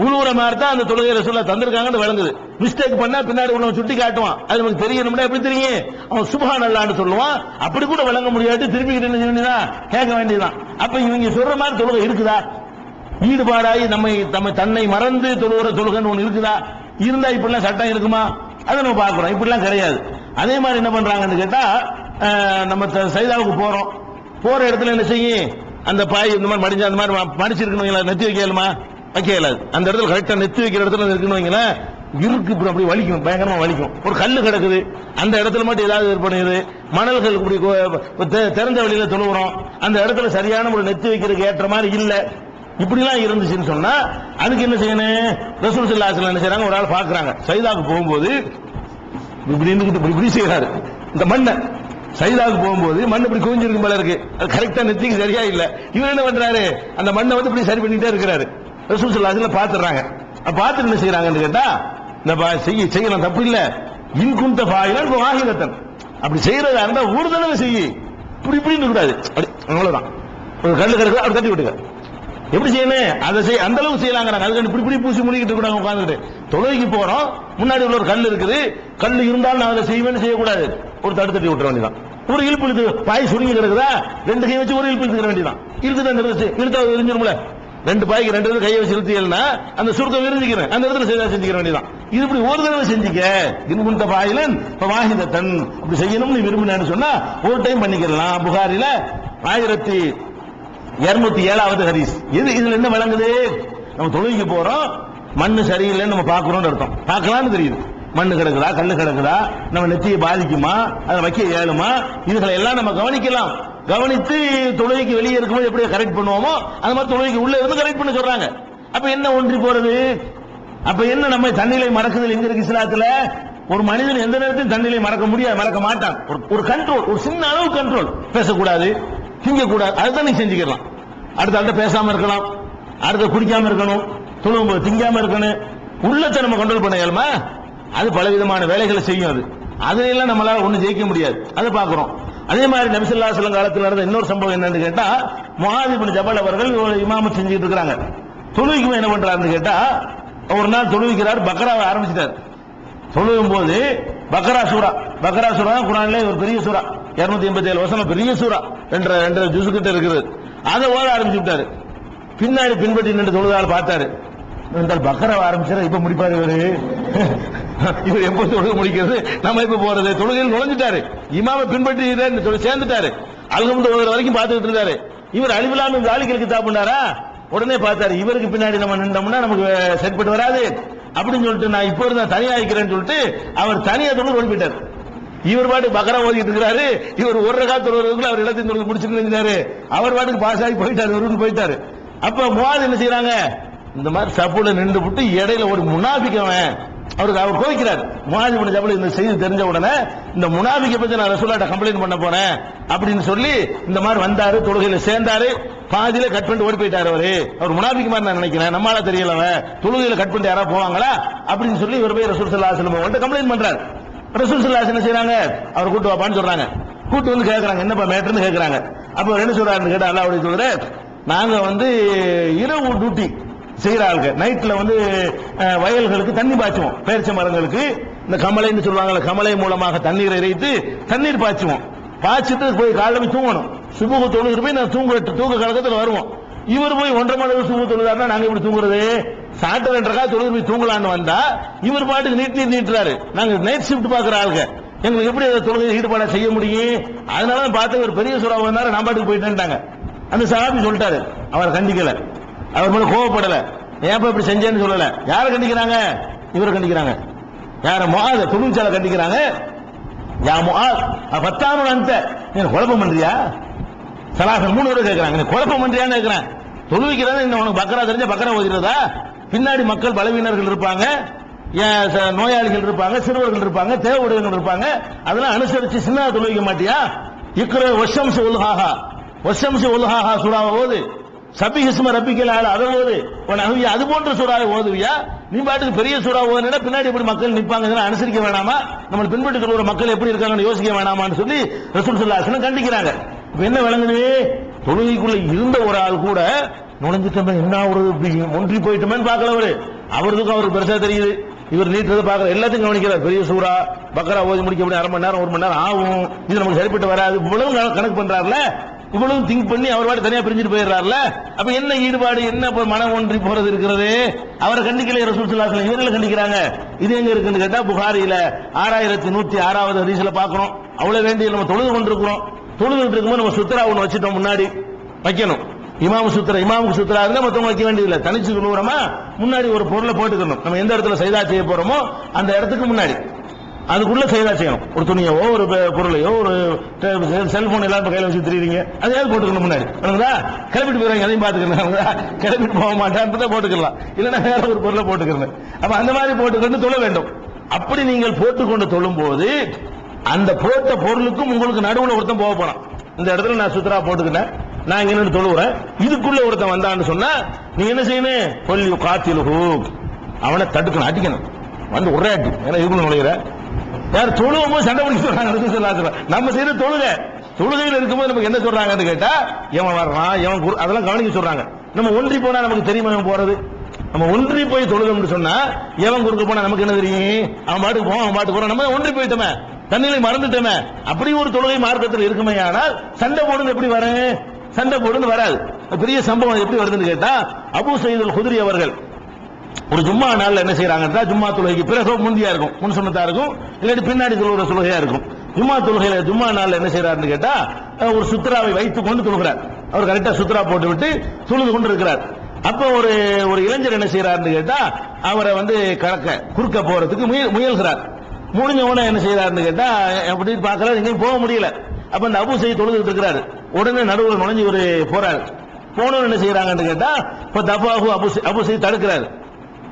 உழுவுற மாதிரி தான் அந்த தொழுகை ரசூலுல்லாஹ் தந்திருக்காங்கன்னு விளங்குது. மிஸ்டேக் பண்ணா பின்னாடி உள்ளவன் சுட்டி காட்டுவான், அது நமக்கு தெரியணும்னா எப்படி தெரியும்? அவன் சுப்ஹானல்லாஹ்னு சொல்லுவான். அப்படி கூட விளங்க முடியாது, திருப்பிக்கிட்டு என்ன செய்யணும்னா கேட்க வேண்டியதுதான். அப்ப இவங்க சொல்ற மாதிரி தொழுகை இருக்குதா? ஈடுபாடாகி தன்னை மறந்து தொழுகிற தொழுகைன்னு ஒண்ணு இருக்குதா? இருந்தா இப்படிலாம் சட்டம் இருக்குமா? அதை நம்ம பார்க்கிறோம். இப்படிலாம் கிடையாது. அதே மாதிரி என்ன பண்றாங்கன்னு கேட்டா, நம்ம சைதாவுக்கு போறோம், போற இடத்துல என்ன செய்யும்? அந்த பாய் இந்த மாதிரி மடிஞ்சு அந்த மாதிரி மடிச்சிருக்கணும், நெத்தி வைக்கலுமா? வைக்க இயலாது. அந்த இடத்துல கரெக்டா நெத்தி வைக்கிற இடத்துல இருக்கணும் வைங்களேன், இருக்கு அப்படி வலிக்கும், பயங்கரமா வலிக்கும். ஒரு கல்லு கிடக்குது, அந்த இடத்துல மட்டும் ஏதாவது ஏற்படுது, மணல்கள் இப்படி திறந்த வழியில தொழுகிறோம், அந்த இடத்துல சரியான ஒரு நெத்தி வைக்கிறதுக்கு ஏற்ற மாதிரி இல்ல, இப்படிலாம் இருந்துச்சுன்னு சொன்னா அதுக்கு என்ன செய்யணும்? ரசூல் ஸல்லல்லாஹு அலைஹி வஸல்லம் என்ன செய்றாங்க? ஒரு ஆள் பாக்குறாங்க, சைதாவுக்கு போகும்போது இப்படி செய்யறாரு. இந்த மண்ணை சைதாவுக்கு போகும்போது மண் இப்படி குவிஞ்சிருக்கும் போல இருக்கு, அது கரெக்டா நெத்திக்கு சரியா இல்ல. இவர் என்ன பண்றாரு? அந்த மண்ணை வந்து இப்படி சரி பண்ணிட்டே இருக்கிறாரு. ரசூல் ஸல்லல்லாஹு அலைஹி வஸல்லம் பாத்துறாங்க. பார்த்துட்டு என்ன செய்யறாங்கன்னு கேட்டா, இந்த செய்யலாம் தப்பு இல்ல, இன்குந்த ஃபாயிலன் வாஹிதத்தன், அப்படி செய்யறதா இருந்தா ஒரு தடவை செய்ய, இப்படி இப்படின்னு கூடாது, அவ்வளவுதான். ஒரு கல்லு கிடக்கு அப்படி தட்டி விட்டுக்க, எப்படி செய்யணும் அதை செய்ய, அந்த அளவுக்கு செய்யலாங்க. அதுக்கு இப்படி இப்படி பூசி முடிக்கிட்டு கூட உட்காந்துட்டு தொழுகைக்கு போறோம், முன்னாடி உள்ள ஒரு கல் இருக்குது, கல் இருந்தாலும் நான் அதை செய்வேன்னு செய்யக்கூடாது, ஒரு தட்டி விட்டுற வேண்டியதான். ஒரு இழுப்பு இழுத்து பாய் சுருங்கி கிடக்குதா, ரெண்டு கை வச்சு ஒரு இழுப்பு இழுத்துக்க வேண்டியதான். இழுத்துட்டு அந்த இழுத்தா விரிஞ்சிரும்ல, ரெண்டு பாய்க்கு ரெண்டு கையை வச்சு இழுத்தீங்கன்னா அந்த சுருக்கம் விரிஞ்சிக்கிறேன், அந்த இடத்துல செஞ்சுக்கிற வேண்டியதான். இது இப்படி ஒரு தடவை செஞ்சுக்க, இன்குந்த பாயிலன் வாஹிதத்தன், அப்படி செய்யணும்னு விரும்பினேன்னு சொன்னா ஒரு டைம் பண்ணிக்கலாம். புகாரில 1207வது ஹதீஸ். இதுல என்ன விளங்குது? நம்ம தொழுகைக்கு போறோம், மண்ணு சரியில்லைன்னு நம்ம பாக்குறோம்னு அர்த்தம். பார்க்கலாம்னு தெரியுது, மண்ணு கிடக்குதா, கல்லு கிடக்குதா, நம்ம நெத்தியை பாதிக்குமா, அதை வைக்க இயலுமா, இதுகளை எல்லாம் நம்ம கவனிக்கலாம். கவனித்து தொழுகைக்கு வெளியே இருக்கும்போது எப்படி கரெக்ட் பண்ணுவோமோ அது மாதிரி தொழுகைக்கு உள்ள இருந்து கரெக்ட் பண்ண சொல்றாங்க. அப்ப என்ன ஒன்றி போறது? அப்ப என்ன நம்ம தண்ணிலை மறக்குதல் எங்க இருக்கு இஸ்லாத்துல? ஒரு மனிதன் எந்த நேரத்தையும் தண்ணிலை மறக்க முடியாது, மறக்க மாட்டான். ஒரு கண்ட்ரோல், ஒரு சின்ன அளவு கண்ட்ரோல். பேசக்கூடாது, திங்க கூடாது, அதுதான் நீங்க செஞ்சுக்கலாம். அடுத்த பேசாம இருக்கலாம், அடுத்த குடிக்காம இருக்கணும், தொழும்போது திங்காம இருக்கணும். உள்ளத்தை நம்ம கண்ட்ரோல் பண்ண இயலுமா? அது பலவிதமான வேலைகளை செய்யும். அதையெல்லாம் நம்மளால ஒண்ணு ஜெயிக்க முடியாது, அதை பாக்குறோம். அதே மாதிரி நபி ஸல்லல்லாஹு அலைஹி வஸல்லம் காலத்தில் நடந்த இன்னொரு சம்பவம் என்னன்னு கேட்டா, முஆத் இப்னு ஜபல் அவர்கள் இமாமத் செஞ்சுட்டு இருக்காங்க. தொழுகைக்கு என்ன பண்றாருன்னு கேட்டா, ஒரு நாள் தொழுவிக்கிறார், பக்ராவை ஆரம்பிச்சிட்டார். தொழுகும் போது பக்ரா சூரா தான் குர்ஆன்ல ஒரு பெரிய சூரா, 287 வசனம், பெரிய சூரா, 2 ஜுஸ் கிட்ட இருக்குது. அதை ஓத ஆரம்பிச்சு விட்டாரு. பின்னாடி பின்பற்றி நின்று தொழுதால் பார்த்தாரு, பக்ராவை ஆரம்பிச்சாரு, இப்ப முடிப்பாரு இவர் எப்ப தொழுகை முடிக்கிறது, நம்ம இப்ப போறது, தொழுகையில் நுழைஞ்சிட்டாரு, இமாம பின்பற்றி சேர்ந்துட்டாரு, அல்ஹம்து ஓதுற வரைக்கும் பார்த்துட்டு இருந்தாரு. இவர் அலிஃப் ஜாலிகல் கிதாப் பண்ணாரா, உடனே பார்த்தாரு இவருக்கு பின்னாடி நம்ம நின்றோம்னா நமக்கு செட் பண்ணி வராது அப்படின்னு சொல்லிட்டு, நான் இப்போ இருந்தா தனியா ஆயிக்கிறேன்னு சொல்லிட்டு அவர் தனியா தொழுது ஓடிட்டார். இவர் பாட்டு பக்ரா ஓதிட்டு இருக்கிறாரு, இவர் ஒரு ரகாத் தொழுவதுக்குள்ள அவர் எல்லாத்தையும் தொழுது முடிச்சுட்டு இருந்தாரு. அவர் பாட்டுக்கு பாஸ் ஆகி போயிட்டாரு. அப்ப முஆத் என்ன செய்யறாங்க, இந்த மாதிரி சப்புல நின்று விட்டு இடையில ஒரு முனாஃபிகவன் அவர் கோவிக்கிறார். முஆத் இப்னு ஜபல் இந்த செய்தி தெரிஞ்ச உடனே, இந்த முனாஃபிகை பத்தி நான் ரசூலுல்லாஹ்ட்ட கம்ப்ளைண்ட் பண்ண போறேன் அப்படின்னு சொல்லி இந்த மாதிரி வந்தாரு, தொழுகையில சேர்ந்தாரு, பாதியில கட் பண்ணிட்டு ஓடி போயிட்டாரு. அவர் முனாஃபிக் மாதிரி நான் நினைக்கிறேன், நம்மளால தெரியலவன் தொழுகையில கட் பண்ணிட்டு யாராவது போவாங்களா அப்படின்னு சொல்லி இவர் போய் ரசூல் ஸல்லல்லாஹு அலைஹி வஸல்லம் கம்ப்ளைண்ட் பண்றாரு. ரசூல் ஸல்லல்லாஹு அலைஹி வஸல்லம் என்ன செய்றாங்க, அவர் கூட்டு வாப்பான்னு சொல்றாங்க. கூட்டு வந்து கேட்கறாங்க, என்னப்பா மேட்டர்னு கேட்கறாங்க. அப்ப என்ன சொல்றாருன்னு கேட்டா, அல்லாஹ்வுடைய தூதரே, நாங்க இரவு டியூட்டி செய்யற ஆளுங்க, நைட்ல வயல்களுக்கு தண்ணி பாய்ச்சுவோம், பேரிச்ச மரங்களுக்கு இந்த கமலைன்னு சொல்லுவாங்க, கமலை மூலமாக தண்ணீரை இறைத்து தண்ணீர் பாய்ச்சுவோம். பாய்ச்சிட்டு போய் காலைல போய் தூங்கணும். சுபுகு தொழுது போய் நான் தூக்க கழகத்தில் வருவோம். இவர் போய் 1:30 மணி சுபுகு தொழுதாருன்னா நாங்க இப்படி தூங்குறது, சாட்டை 2 தொழுது போய் தூங்கலான்னு வந்தா இவர் பாட்டுக்கு நீட்டுறாரு. நாங்க நைட் ஷிஃப்ட் பாக்குற ஆளுங்க, எங்களுக்கு எப்படி தொழுகை ஈடுபாட செய்ய முடியும்? அதனால பார்த்து ஒரு பெரிய சுறா வந்தாரு, நான் பாட்டுக்கு போயிட்டேன்ட்டாங்க. அந்த சஹாபி சொல்லிட்டாரு, அவர் கண்டிக்கல, அவர் மேல கோவப்படல, ஏன் இப்படி செஞ்சேன்னு சொல்லல. யாரை கண்டிக்கிறாங்க? இவரை கண்டிக்கிறாங்க. யார? முஆத் துணிச்சால கண்டிக்கிறாங்க. யா முஆத் ஃபத்தானு அன்த, நீ குழப்பம் பண்றியா? சலாசன் 3 பேர் கேட்கறாங்க, நீ குழப்பம் பண்றியான்னு கேட்கறான். தொழுவிக்கிறதா இந்த உனக்கு பக்ரா தெரிஞ்ச பக்ரா ஓதிறதா? பின்னாடி மக்கள் பலவீனர்கள் இருப்பாங்க, நோயாளிகள் இருப்பாங்க, சிறுவர்கள் இருப்பாங்க, தேவையுடையவர்கள் இருப்பாங்க, அதெல்லாம் அனுசரிச்சு சின்ன தொழுவிக்க மாட்டியா? இக்ர வஷம்ஸ் சூராவை ஓது, சபிஹிஸ்ம ரப்பிக்கல் ஆல அதை ஓது, அது போன்ற சூறாவை ஓதுவியா? நீ பாட்டுக்கு பெரிய சூறா ஓதுனா பின்னாடி எப்படி மக்கள் நிப்பாங்க அனுசரிக்க வேணாமா, நம்ம பின்பற்றி சொல்ற மக்கள் எப்படி இருக்காங்கன்னு யோசிக்க வேணாமான்னு சொல்லி ரசூல் ஸல்லல்லாஹு அலைஹி வஸல்லம் கண்டிக்கிறாங்க. இப்ப என்ன விளங்குது, தொழுகைக்குள்ள இருந்த ஒரு ஆள் கூட நுழைஞ்சிட்டோமே என்ன ஒரு ஒன்றி போயிட்டோமேன்னு பார்க்கல. அவருக்கு அவருக்கு பெருசா தெரியுது, இவர் நீட்டதை பார்க்கற எல்லாத்தையும் கவனிக்கிறார். பெரிய சூறா பக்கரா ஓதி முடிக்க முடியும், 1/2 மணி நேரம் 1 மணி நேரம் ஆகும், இது நமக்கு சரிப்பட்டு வராது, இவ்வளவு கணக்கு பண்றாருல, இவ்வளவு திங்க் பண்ணி அவர் பாட்டு தனியா பிரிஞ்சுட்டு போயிடுறாருல. அப்ப என்ன ஈடுபாடு, என்ன மனம் ஒன்றி போறது இருக்கிறது? அவரை கண்டிக்கல ரசூல் ஸல்லல்லாஹு அலைஹி வஸல்லம், இவர்களை கண்டிக்கிறாங்க. இது எங்க இருக்குன்னு கேட்டா புகாரியில 6106வது ஹதீஸ்ல பாக்குறோம். அவ்வளவு வேண்டிய நம்ம தொழுது கொண்டிருக்கிறோம். தொழுதுட்டு இருக்கும்போது நம்ம சுத்ரா ஒண்ணு வச்சுட்டோம், முன்னாடி வைக்கணும். இமாமுக்கு சுத்ரா இருந்தா மொத்தம் வைக்க வேண்டியதில்லை, தனிச்சு தொழுகிறோமா முன்னாடி ஒரு பொருளை போட்டுக்கணும். நம்ம எந்த இடத்துல சைதா செய்ய போறோமோ அந்த இடத்துக்கு முன்னாடி அதுக்குள்ள சைதா செய்யணும். ஒரு துணியோ ஒரு பொருளையோ ஒரு செல்போன் எல்லாரும் கையில வச்சு தெரியுறீங்க, அதையாவது போட்டுக்கணும் முன்னாடி. கிளப்பிட்டு போயிருவாங்க, அதையும் பாத்துக்கலாம். கிளப்பிட்டு போக மாட்டான் போட்டுக்கலாம், இல்லைன்னா வேற ஒரு பொருளை போட்டுக்கிறேன். அப்ப அந்த மாதிரி போட்டுக்கொண்டு தொழ வேண்டும். அப்படி நீங்கள் போட்டுக்கொண்டு தொழும் போது அந்த போட்ட பொருளுக்கும் உங்களுக்கு நடுவுல ஒருத்தன் போக போறான். இந்த இடத்துல நான் சுத்ரா போட்டுக்கிட்டேன், நான் இங்க நின்று தொழுகிறேன், இதுக்குள்ள ஒருத்தன் வந்தான்னு சொன்னா நீ என்ன செய்யணும், சொல்லி காத்திலுகு அவனை தடுக்கணும், அடிக்கணும். வந்து ஒரே அடி, ஏன்னா இதுக்குள்ள நுழைகிற யார் தொழுவும் போது சண்டை பிடிக்க சொல்றாங்க. நம்ம செய்யற தொழுகையில் இருக்கும்போது நமக்கு என்ன சொல்றாங்கன்னு கேட்டா, எவன் வர்றான் எவன் அதெல்லாம் கவனிக்க சொல்றாங்க. நம்ம ஒன்றி போனா நமக்கு தெரியுமா இவன் போறது? நம்ம ஒன்றி போய் தொழுதோம்னு சொன்னா எவன் குறுக்க போனா நமக்கு என்ன தெரியும்? அவன் பாட்டுக்கு போவான், அவன் பாட்டுக்கு போறான், நம்ம ஒன்றி போயிட்டோமே, தண்ணிலை மறந்துட்டோமே. அப்படி ஒரு தொழுகை மார்க்கத்தில் இருக்குமே, ஆனால் சண்டை போடுன்னு எப்படி வர? சண்டை போடுன்னு வராது. பெரிய சம்பவம் எப்படி வருதுன்னு கேட்டா, அபூ சயீத் அல் குத்ரி அவர்கள் ஒரு ஜும்மா நாள்ல என்ன செய்யறாங்கன்னா, ஜும்மா தொழுகைக்கு பிறகு முந்தியா இருக்கும், முன் சுன்னத்தா இருக்கும், இல்லாட்டி பின்னாடி தொழுகிற தொழுகையா இருக்கும். ஜும்மா நாள்ல என்ன செய்யறாருன்னு கேட்டா, ஒரு சுத்ராவை வைத்துக் கொண்டு தொழுகிறார். அவர் கரெக்டா சுத்ரா போட்டு விட்டு தொழுது கொண்டு இருக்கிறார். அப்ப ஒரு இளைஞர் என்ன செய்யறாருன்னு கேட்டா, அவரை வந்து குறுக்க போறதுக்கு முயல்கிறார். முடிஞ்ச உடனே என்ன செய்யறாருன்னு கேட்டா, அப்படி பார்க்கறாரு, எங்கேயும் போக முடியல. அப்ப அந்த அபூ சயீத் தொழுதுட்டு இருக்கிறாரு. உடனே நடுவில் நுழைஞ்சு ஒரு போறாரு. போனவன் என்ன செய்யறாங்கன்னு கேட்டா, இப்ப தபாஹு அபூ சயீத் தடுக்கிறாரு.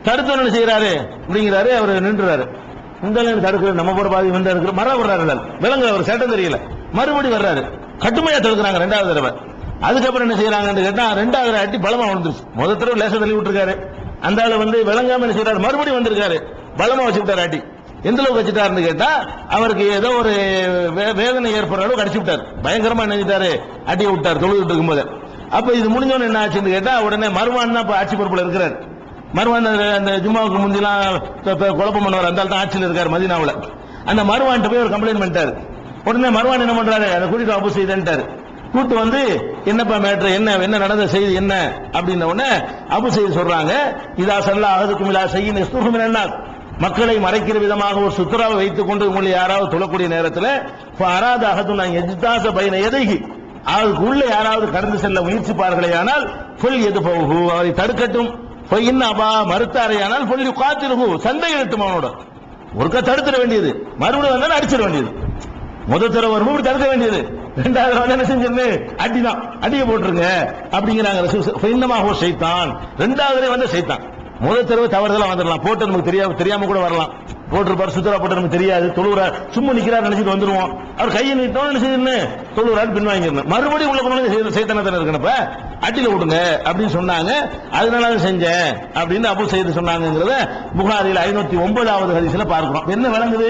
தடுத்தவன் என்ன செய்யறாரு அப்படிங்கிறாரு, அவர் நின்றுறாரு. இந்த தடுக்கிற நம்ம போற பாதி வந்து இருக்கிற மர வர்றாரு, விலங்கு அவர் சேட்டம் தெரியல, மறுபடி வர்றாரு, கட்டுமையா தடுக்கிறாங்க 2வது தடவை. அதுக்கப்புறம் என்ன செய்யறாங்கன்னு கேட்டா, 2வது அட்டி பலமா வந்துருச்சு. முதல் தடவை லேசா தள்ளி விட்டுருக்காரு, அந்த ஆளு வந்து விளங்காம என்ன செய்யறாரு, மறுபடியும் வந்திருக்காரு, பலமா வச்சுக்கிட்டாரு. அட்டி எந்த அளவுக்கு வச்சுட்டாருன்னு கேட்டா, அவருக்கு ஏதோ ஒரு வேதனை ஏற்படுற அளவுக்கு அடிச்சு விட்டாரு, பயங்கரமா நினைச்சிட்டாரு, அடியை விட்டார் தொழுதுட்டு இருக்கும்போது. அப்ப இது முடிஞ்சோன்னு என்ன ஆச்சுன்னு கேட்டா, உடனே மருவான் தான் ஆட்சி பொறுப்புல இருக்கிறார். மருவான் அந்த ஜும்மாவுக்கு முந்திலாம் குழப்பம் பண்ணுவார், அந்த தான் ஆட்சியில் இருக்காரு மதீனாவுல. அந்த மருவான் போய் ஒரு கம்ப்ளைண்ட் பண்ணிட்டாரு. உடனே மருவான் என்ன பண்றாரு, அதை கூட்டிட்டு அபூ சயீத்ன்ட்டாரு. கூட்டு வந்து என்னப்பா மேட்ரு, என்ன நடந்த செய்தி என்ன அப்படின்ன உடனே அபூ சயீத் சொல்றாங்க, இதா சல்லா அஹதுக்கும் இலா ஷைஇன் யஸ்துஹு மினன் நாஸ், மக்களை மறைக்கிற விதமாக ஒரு சுத்ராவை வைத்துக் கொண்டு உங்களை யாராவது தொழக்கூடிய நேரத்தில் அராத அஹதுன் அன் யஜ்தாஸ பைன யதைஹி, அதுக்குள்ள யாராவது கடந்து செல்ல முயற்சிப்பார்களே ஆனால் ஃபல் யதுஃபஹு, அவரை தடுக்கட்டும். அப்பா மறுத்தாரையானால் சொல்லி காத்திருகு, சண்டை இழுட்டும் அவனோட. ஒருக்கா தடுத்துட வேண்டியது, மறுபடியும் வந்தாலும் அடிச்சிட வேண்டியது. முதல் தடவை வரும்போது தடுக்க வேண்டியது, 2வது வந்து என்ன செஞ்சிருந்து அடிதான், அடிய போட்டுருங்க அப்படிங்கிறாங்க. 2வது வந்து சைத்தான். முதல் தடவை தவறுதலா வந்துடலாம், போட்டு நமக்கு தெரியாம கூட வரலாம். போட்டிருப்பாரு சுத்தரா போட்டு நமக்கு தெரியாது, தொழுவுற சும்மா நிக்கிறார் நினைச்சிட்டு வந்துருவோம். அவர் கையை நீட்டோம் என்ன செய்யணும், தொழுவுறாரு பின்வாங்கிடணும். மறுபடியும் உள்ள கொண்டு சைத்தானத்தில் இருக்கணப்ப அட்டில விடுங்க அப்படின்னு சொன்னாங்க. அதனால செஞ்சேன் அப்படின்னு அபூ சயீத் சொன்னாங்கிறத புகாரில் 509வது ஹதீஸ்ல பார்க்கிறோம். என்ன விளங்குது,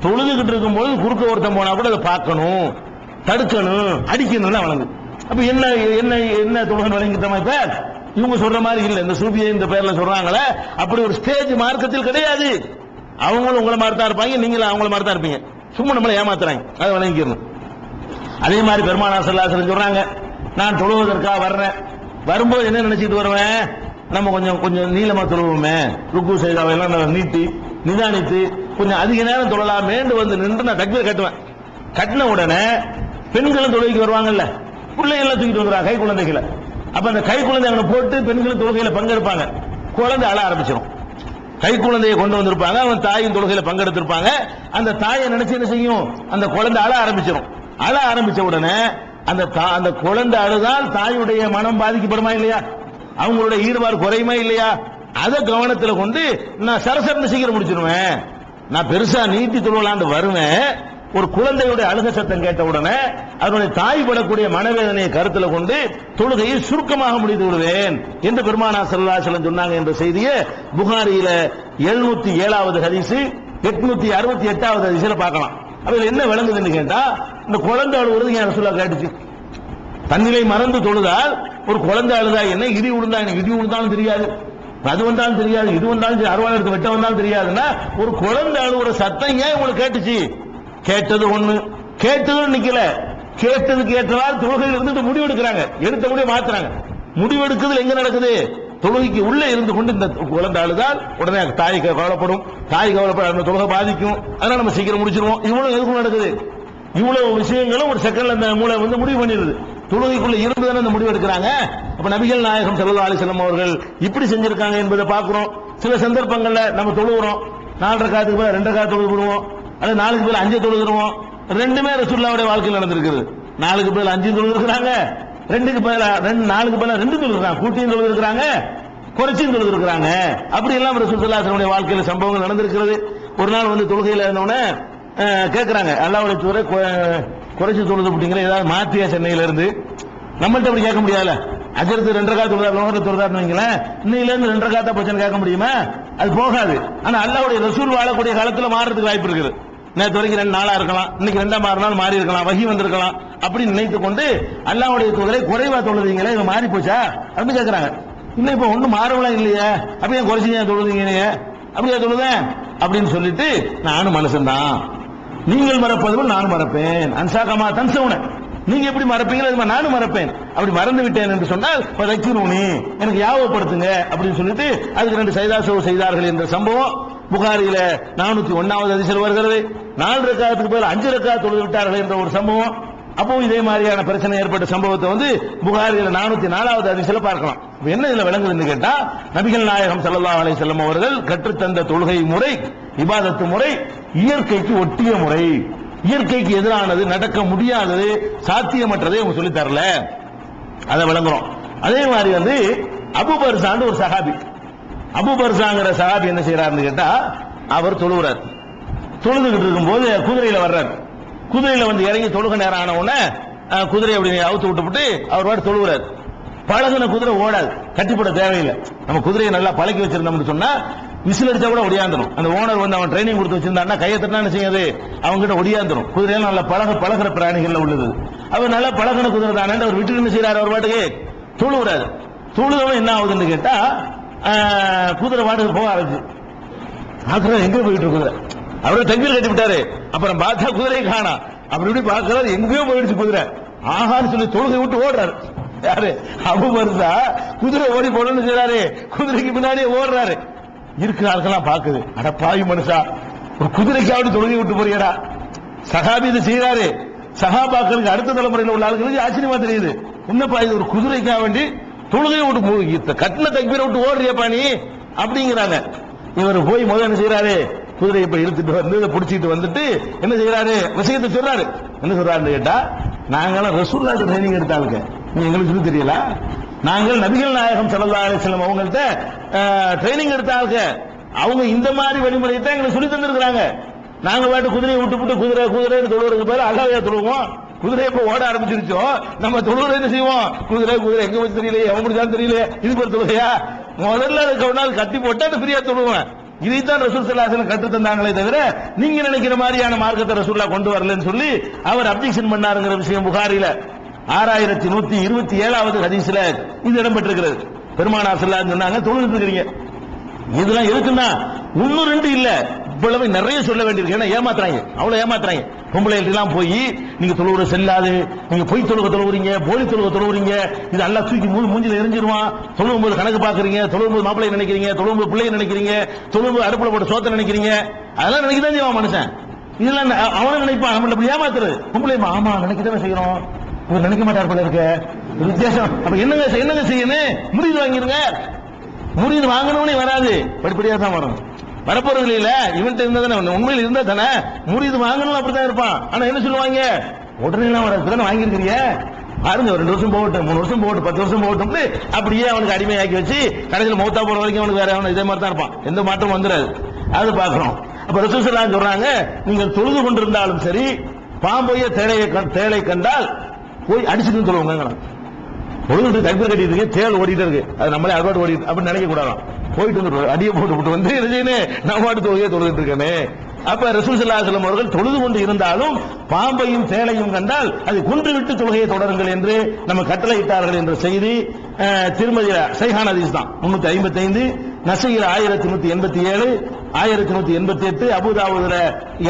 தொழுதுகிட்டு இருக்கும் போது குறுக்க ஒருத்தன் போனா கூட அதை பார்க்கணும், தடுக்கணும், அடிக்கணும் வழங்கு. அப்ப என்ன என்ன என்ன தொழுகை வழங்கிட்டோமா? இப்ப இவங்க சொல்ற மாதிரி இல்ல, இந்த சூபியை இந்த பேர்ல சொல்றாங்களே, அப்படி ஒரு ஸ்டேஜ் மார்க்கத்தில் கிடையாது. அவங்களும் உங்களை மாதிரி தான் இருப்பாங்க, நீங்களும் அவங்கள மாதிரி தான் இருப்பீங்க. சும்மா நம்மளை ஏமாத்துறாங்க, அதை வழங்கிக்கணும். அதே மாதிரி பெருமானார் ஸல்லல்லாஹு அலைஹி வஸல்லம் சொல்றாங்க, நான் தொழுவதற்காக வர்றேன், வரும்போது என்ன நினைச்சிட்டு வருவேன், நம்ம கொஞ்சம் நீளமா தொழுவோமே, ருக்கு செய்தாவெல்லாம் நீட்டி நிதானித்து கொஞ்சம் அதிக நேரம் தொழலாமேண்டு வந்து நின்று நான் தக்பீர் கட்டுவேன். கட்டின உடனே பெண்களும் தொழுகைக்கு வருவாங்கல்ல, பிள்ளைகள் தூக்கிட்டு வந்துடுறாங்க, கை குழந்தைகளை. அப்ப அந்த கை குழந்தை அங்க போட்டு பெண்களும் தொழுகையில பங்கெடுப்பாங்க. குழந்தை அழ ஆரம்பிச்சிடும். கை குழந்தையை கொண்டு வந்திருப்பாங்க, அவன் தாயும் தொழுகையில பங்கெடுத்திருப்பாங்க. அந்த தாயை நினைச்சு என்ன செய்யும், அந்த குழந்தை அழ ஆரம்பிச்சிடும். அழ ஆரம்பிச்ச உடனே அந்த குழந்தை அழுதால் தாயுடைய மனம் பாதிக்கப்படுமா இல்லையா, அவங்களுடைய ஈடுபாடு குறையுமா இல்லையா, அதை கவனத்தில் கொண்டு நான் சரசரன்னு சீக்கிரம் முடிச்சிருவேன். நான் பெருசா நீட்டி தொழுவலான்னு வருவேன், ஒரு குழந்தையுடைய அழுக சத்தம் கேட்ட உடனே அதனுடைய தாய் படக்கூடிய மனவேதனையை கருத்தில் கொண்டு தொழுகையை சுருக்கமாக முடித்து விடுவேன் என்று பெருமானார் ஸல்லல்லாஹு அலைஹி வஸல்லம் சொன்னாங்க என்ற செய்தியை புகாரியில 707வது ஹதீஸ் 868வது ஹதீஸ்ல பார்க்கலாம். அதுல என்ன விளங்குதுன்னு கேட்டா, இந்த குழந்தை அழுவுறது ஏன் ரசூலுல்லாஹ் கேட்டுச்சு? தன்னிலை மறந்து தொழுதால் ஒரு குழந்தை அழுதா என்ன, இடி விழுந்தா என்ன, இடி விழுந்தாலும் தெரியாது, அது வந்தாலும் தெரியாது, இது வந்தாலும் அறுவாள் எடுத்து வெட்ட வந்தாலும் தெரியாதுன்னா ஒரு குழந்தை அழுவுற சத்தம் ஏன் உங்களுக்கு கேட்டுச்சு? கேட்டது ஒண்ணு, கேட்டதும் நிக்கல, கேட்டதுக்கு ஏற்றவாறு தொழுகையில் இருந்துட்டு முடிவெடுக்கிறாங்க, எடுத்த முடிவு மாத்துறாங்க. முடிவெடுக்குதல் எங்க நடக்குது? தொழுகைக்கு உள்ளே இருந்து கொண்டு இந்த குழந்தை அழுதால் உடனே தாய் கவலைப்படும், தாய் கவலைப்பட அந்த தொழுகை பாதிக்கும், அதனால நம்ம சீக்கிரம் முடிச்சிருவோம். இவ்வளவு எதுக்கும் நடக்குது? இவ்வளவு விஷயங்களும் ஒரு செகண்ட்ல அந்த மூளை வந்து முடிவு பண்ணிடுது. தொழுகைக்குள்ள இருந்து தானே அந்த முடிவு எடுக்கிறாங்க. அப்ப நபிகள் நாயகம் ஸல்லல்லாஹு அலைஹி வஸல்லம் அவர்கள் இப்படி செஞ்சிருக்காங்க என்பதை பார்க்கிறோம். சில சந்தர்ப்பங்கள்ல நம்ம தொழுகிறோம், 4 ரக்காத்துக்கு பதிலா 2 ரக்காத் தொழுது விடுவோம், அல்லது 4க்கு பதிலா 5 தொழுதுருவோம். ரெண்டுமே ரசூலுல்லாஹ்வுடைய வாழ்க்கையில் நடந்திருக்குது. 4க்கு பதிலா 5 தொழுது இருக்கிறாங்க, 2க்கு பதிலா 4க்கு பதிலா 2 தொழுது இருக்காங்க, கூட்டியும் தொழுது இருக்கிறாங்க, குறைச்சியும் தொழுது இருக்கிறாங்க. அப்படி எல்லாம் ரசூல் ஸல்லல்லாஹு அலைஹி வஸல்லம் வாழ்க்கையில் சம்பவங்கள் நடந்திருக்கிறது. ஒரு நாள் வந்து தொழுகையில் இருந்தோடனே கேட்கிறாங்க, அல்லாஹ்வுடைய தூதரே குறைச்சி தொழுது விட்டீங்களா, ஏதாவது மாத்தியா சென்னையில இருந்து? நம்மள்ட்ட அப்படி கேட்க முடியாதுல. அஜரத்து 2 ரக்காத் தொழுதா, லோகர தொழுதான்னு வைங்களேன், இன்னையில இருந்து 2 ரக்காத்தா போச்சுன்னு கேட்க முடியுமா? அது போகாது. ஆனா அல்லாஹ்வுடைய ரசூல் வாழக்கூடிய காலத்துல மாறதுக்கு வாய்ப்பு இருக்குது. நேற்று வரைக்கும் 2 நாளா இருக்கலாம், இன்னைக்கு 2 மாறினால் மாறி இருக்கலாம், வஹி வந்திருக்கலாம். அப்படி நினைத்துக் கொண்டு அல்லாஹ்வுடைய தூதரை குறைவா தொழுதீங்களே, இது மாறி போச்சா அப்படின்னு கேட்கறாங்க. இன்னும் இப்ப ஒண்ணும் மாறவலாம் இல்லையே, அப்படியே குறைச்சி தொழுதீங்க, அப்படியே தொழுதேன் அப்படின்னு சொல்லிட்டு, நானும் மனுஷன்தான், நீங்கள் மறப்பதும் நானும் மறப்பேன், அன்சாகமா தன்சவுன, நீங்க எப்படி மறப்பீங்களோ நானும் மறப்பேன், அப்படி மறந்து விட்டேன் என்று சொன்னால் எனக்கு யாவப்படுத்துங்க அப்படின்னு சொல்லிட்டு அதுக்கு 2 சைதாசோ செய்தார்கள் என்ற சம்பவம் புகாரில 401வது ஹதீஸில் வருகிறது. 4 ரக்காத்துக்கு பதில் 5 ரக்காத் தொழுது விட்டார்கள் என்ற ஒரு சம்பவம். அப்போ இதே மாதிரியான பிரச்சனை ஏற்பட்ட சம்பவத்தை வந்து புகாரில 404வது ஹதீஸில் பார்க்கலாம். என்ன இதுல விளங்குதுன்னு கேட்டா, நபிகள் நாயகம் ஸல்லல்லாஹு அலைஹி வஸல்லம் அவர்கள் கற்றுத்தந்த தொழுகை முறை, இபாதத்து முறை இயற்கைக்கு ஒட்டிய முறை, இயற்கைக்கு எதிரானது, நடக்க முடியாதது, சாத்தியமற்றதை அவங்க சொல்லி தரல, அதை விளங்குறோம். அதே மாதிரி வந்து அபூ பர்ஸான்னு ஒரு சஹாபி, அபூ பர்ஸாங்கிற சஹாபி என்ன செய்யறாருன்னு கேட்டா, அவர் தொழுகிறார், தொழுதுகிட்டு இருக்கும்போது குதிரையில வர்றார், குதிரையில வந்து இறங்கி தொழுக நேரம் ஆன உடனே குதிரையை அப்படி அவுத்து விட்டுவிட்டு அவர் வாட்டு தொழுகிறார். பழகுன குதிரை ஓடாது, கட்டிப்பட தேவையில்லை. நம்ம குதிரையை நல்லா பழக்கி வச்சிருந்தோம்னு சொன்னா விசில் அடிச்சா கூட ஒடியாந்துடும். அந்த ஓனர் வந்து அவன் ட்ரைனிங் கொடுத்து வச்சிருந்தான்னா கையை தட்டினா என்ன செய்யாது, அவங்க கிட்ட ஒடியாந்துடும். குதிரையெல்லாம் நல்லா பழகிற பிராணிகள்ல உள்ளது. அவர் நல்லா பழகின குதிரை தானே, அவர் விட்டு என்ன செய்யறாரு, அவர் பாட்டுக்கு தொழுகிறாரு. தொழுதவன் என்ன ஆகுதுன்னு கேட்டா, குதிரை பாட்டுக்கு போக ஆரம்பிச்சு, எங்க போயிட்டு குதிரை, அவரை தங்கீர் கட்டி விட்டாரு. அப்புறம் பார்த்தா குதிரையை காணா, அப்படி இப்படி பார்க்கிறாரு, எங்கேயோ போயிடுச்சு குதிரை. ஆகான்னு சொல்லி தொழுகை விட்டு ஓடுறாரு. யாரு? அபூ பர்ஸா. குதிரை ஓடி போடணும்னு செய்யறாரு, குதிரைக்கு பின்னாடியே ஓடுறாரு. இருக்கிற ஆட்கள்லாம் பாக்குது, அட பாவி மனுஷா, ஒரு குதிரைக்காவது தொழுகை விட்டு போறியடா. சஹாபி இது செய்யறாரு. சஹாபாக்களுக்கு அடுத்த தலைமுறையில் உள்ள ஆட்களுக்கு ஆச்சரியமா தெரியுது, என்னப்பா இது, ஒரு குதிரைக்காக வேண்டி தொழுகை விட்டு கட்டின தக்பீரை விட்டு ஓடுறியப்பா நீ அப்படிங்கிறாங்க. இவர் போய் முதல்ல என்ன செய்யறாரு, குதிரையை இப்ப இழுத்துட்டு வந்து பிடிச்சிட்டு வந்துட்டு என்ன செய்யறாரு, விஷயத்தை சொல்றாரு. என்ன சொல்றாருன்னு கேட்டா, நாங்களாம் ரசூலுல்லாஹ் ட்ரைனிங் எடுத்தாளுங்க, நீ எங்களுக்கு சொல்லி தெரியல, நாங்கள் நபிகள் நாயகம் ஸல்லல்லாஹு அலைஹி வஸல்லம் அவங்கள்ட்ட ட்ரைனிங் எடுத்தாளுங்க, அவங்க இந்த மாதிரி வழிமுறையை தான் எங்களுக்கு சொல்லி தந்திருக்கிறாங்க. நாங்க பாட்டு குதிரையை விட்டு குதிரை தொழுவதுக்கு பேர் அல்லாஹ்வையா தொழுவோம். குதிரை எப்ப ஓட ஆரம்பிச்சிருச்சோ நம்ம தொழுவது என்ன செய்வோம், குதிரை எங்க வச்சு தெரியல, எவன் முடிச்சாலும் தெரியல, இது ஒரு தொழுகையா? முதல்ல அதுக்கு ஒரு நாள் கட்டி போட்டா அது ஃப்ரீயா தொழுவேன். இதைத்தான் ரசூல் ஸல்லல்லாஹு அலைஹி வஸல்லம் கற்று தந்தாங்களே தவிர நீங்க நினைக்கிற மாதிரியான மார்க்கத்தை ரசூலுல்லாஹ் கொண்டு வரலன்னு சொல்லி அவர் அப்ஜெக்ஷன் பண்ணாருங்கிற விஷயம் புகாரில 6127வது ஹதீஸ்ல இது இடம்பெற்றிருக்கிறது. பெருமானார் ஸல்லல்லாஹு அலைஹி வஸல்லம் சொன்னாங்க, தொழுதுட்டு இருக்கீங்க, இதெல்லாம் இருக்குன்னா 1-2 இல்ல, இவ்வளவு நிறைய சொல்ல வேண்டியிருக்கு. ஏன்னா ஏமாத்துறாங்க, அவ்வளவு ஏமாத்துறாங்க. பொம்பளைலாம் போய் நீங்க தொழுவுற செல்லாது, நீங்க பொய் தொழுகிறீங்க, போலி தொழுகிறீங்க, இது எல்லாம் தூக்கி மூஞ்சில எரிஞ்சிருவான், தொழுவும் போது கணக்கு பாக்குறீங்க, தொழுவும் போது மாப்பிள்ளை நினைக்கிறீங்க, தொழுவும் போது பிள்ளைய நினைக்கிறீங்க, தொழுவும் போது அடுப்புல போட்டு சோத்த நினைக்கிறீங்க, அதெல்லாம் நினைக்கதான் செய்வான் மனுஷன். இதெல்லாம் அவனை நினைப்பான், நம்மள அப்படி ஏமாத்துறது. பொம்பளை ஆமா நினைக்கதானே செய்யறோம், இவர் நினைக்க மாட்டார் போல இருக்க வித்தியாசம். அப்ப என்னங்க செய்யணும், முறிது வாங்கிருங்க. முறிது வாங்கணும்னே வராது, படிப்படியா தான் வரும். வரப்போறது இல்ல, இவன்ட்டு இருந்தா தானே, உண்மையில் இருந்தா தானே முறிது வாங்கணும், அப்படித்தான் இருப்பான். ஆனா என்ன சொல்லுவாங்க, உடனே எல்லாம் வராது, வாங்கிருக்கிறீங்க பாருங்க, 2 வருஷம் போகட்டும், 3 வருஷம் போகட்டும், 10 வருஷம் போகட்டும், அப்படியே அவனுக்கு அடிமையாக்கி வச்சு கடைசியில் மௌத்தா போற வரைக்கும் அவனுக்கு வேற இதே மாதிரி தான் இருப்பான், எந்த மாற்றம் வந்துடாது. அது பாக்குறோம். அப்ப ரசூல் ஸல்லல்லாஹு அலைஹி சொல்றாங்க, நீங்கள் தொழுது கொண்டிருந்தாலும் சரி பாம்பைய தேளை கண்டால் போய் அடிச்சுட்டு சொல்லுவாங்க. தொழுது தக்பீர் கட்டிட்டு இருக்கு, தேள் ஓடிட்டு இருக்கு, அது நம்மளே அறுபாடு ஓடிட்டு அப்படின்னு நினைக்க கூடாதான். போயிட்டு வந்து அடியை போட்டு வந்து நம்ம பாட்டு தொழுகையை தொழுதுட்டு இருக்கேன்னு. அப்ப ரசூல் ஸல்லல்லாஹு அலைஹி வஸல்லம் அவர்கள் தொழுது கொண்டு இருந்தாலும் பாம்பையும் தேளையும் கண்டால் அதை கொன்று விட்டு தொழுகையை தொடருங்கள் என்று நம்ம கட்டளையிட்டார்கள் என்ற செய்தி திருமதி சஹீஹான ஹதீஸ் தான். 355, நஸீல 1187, 1188, அபூதாவூதுல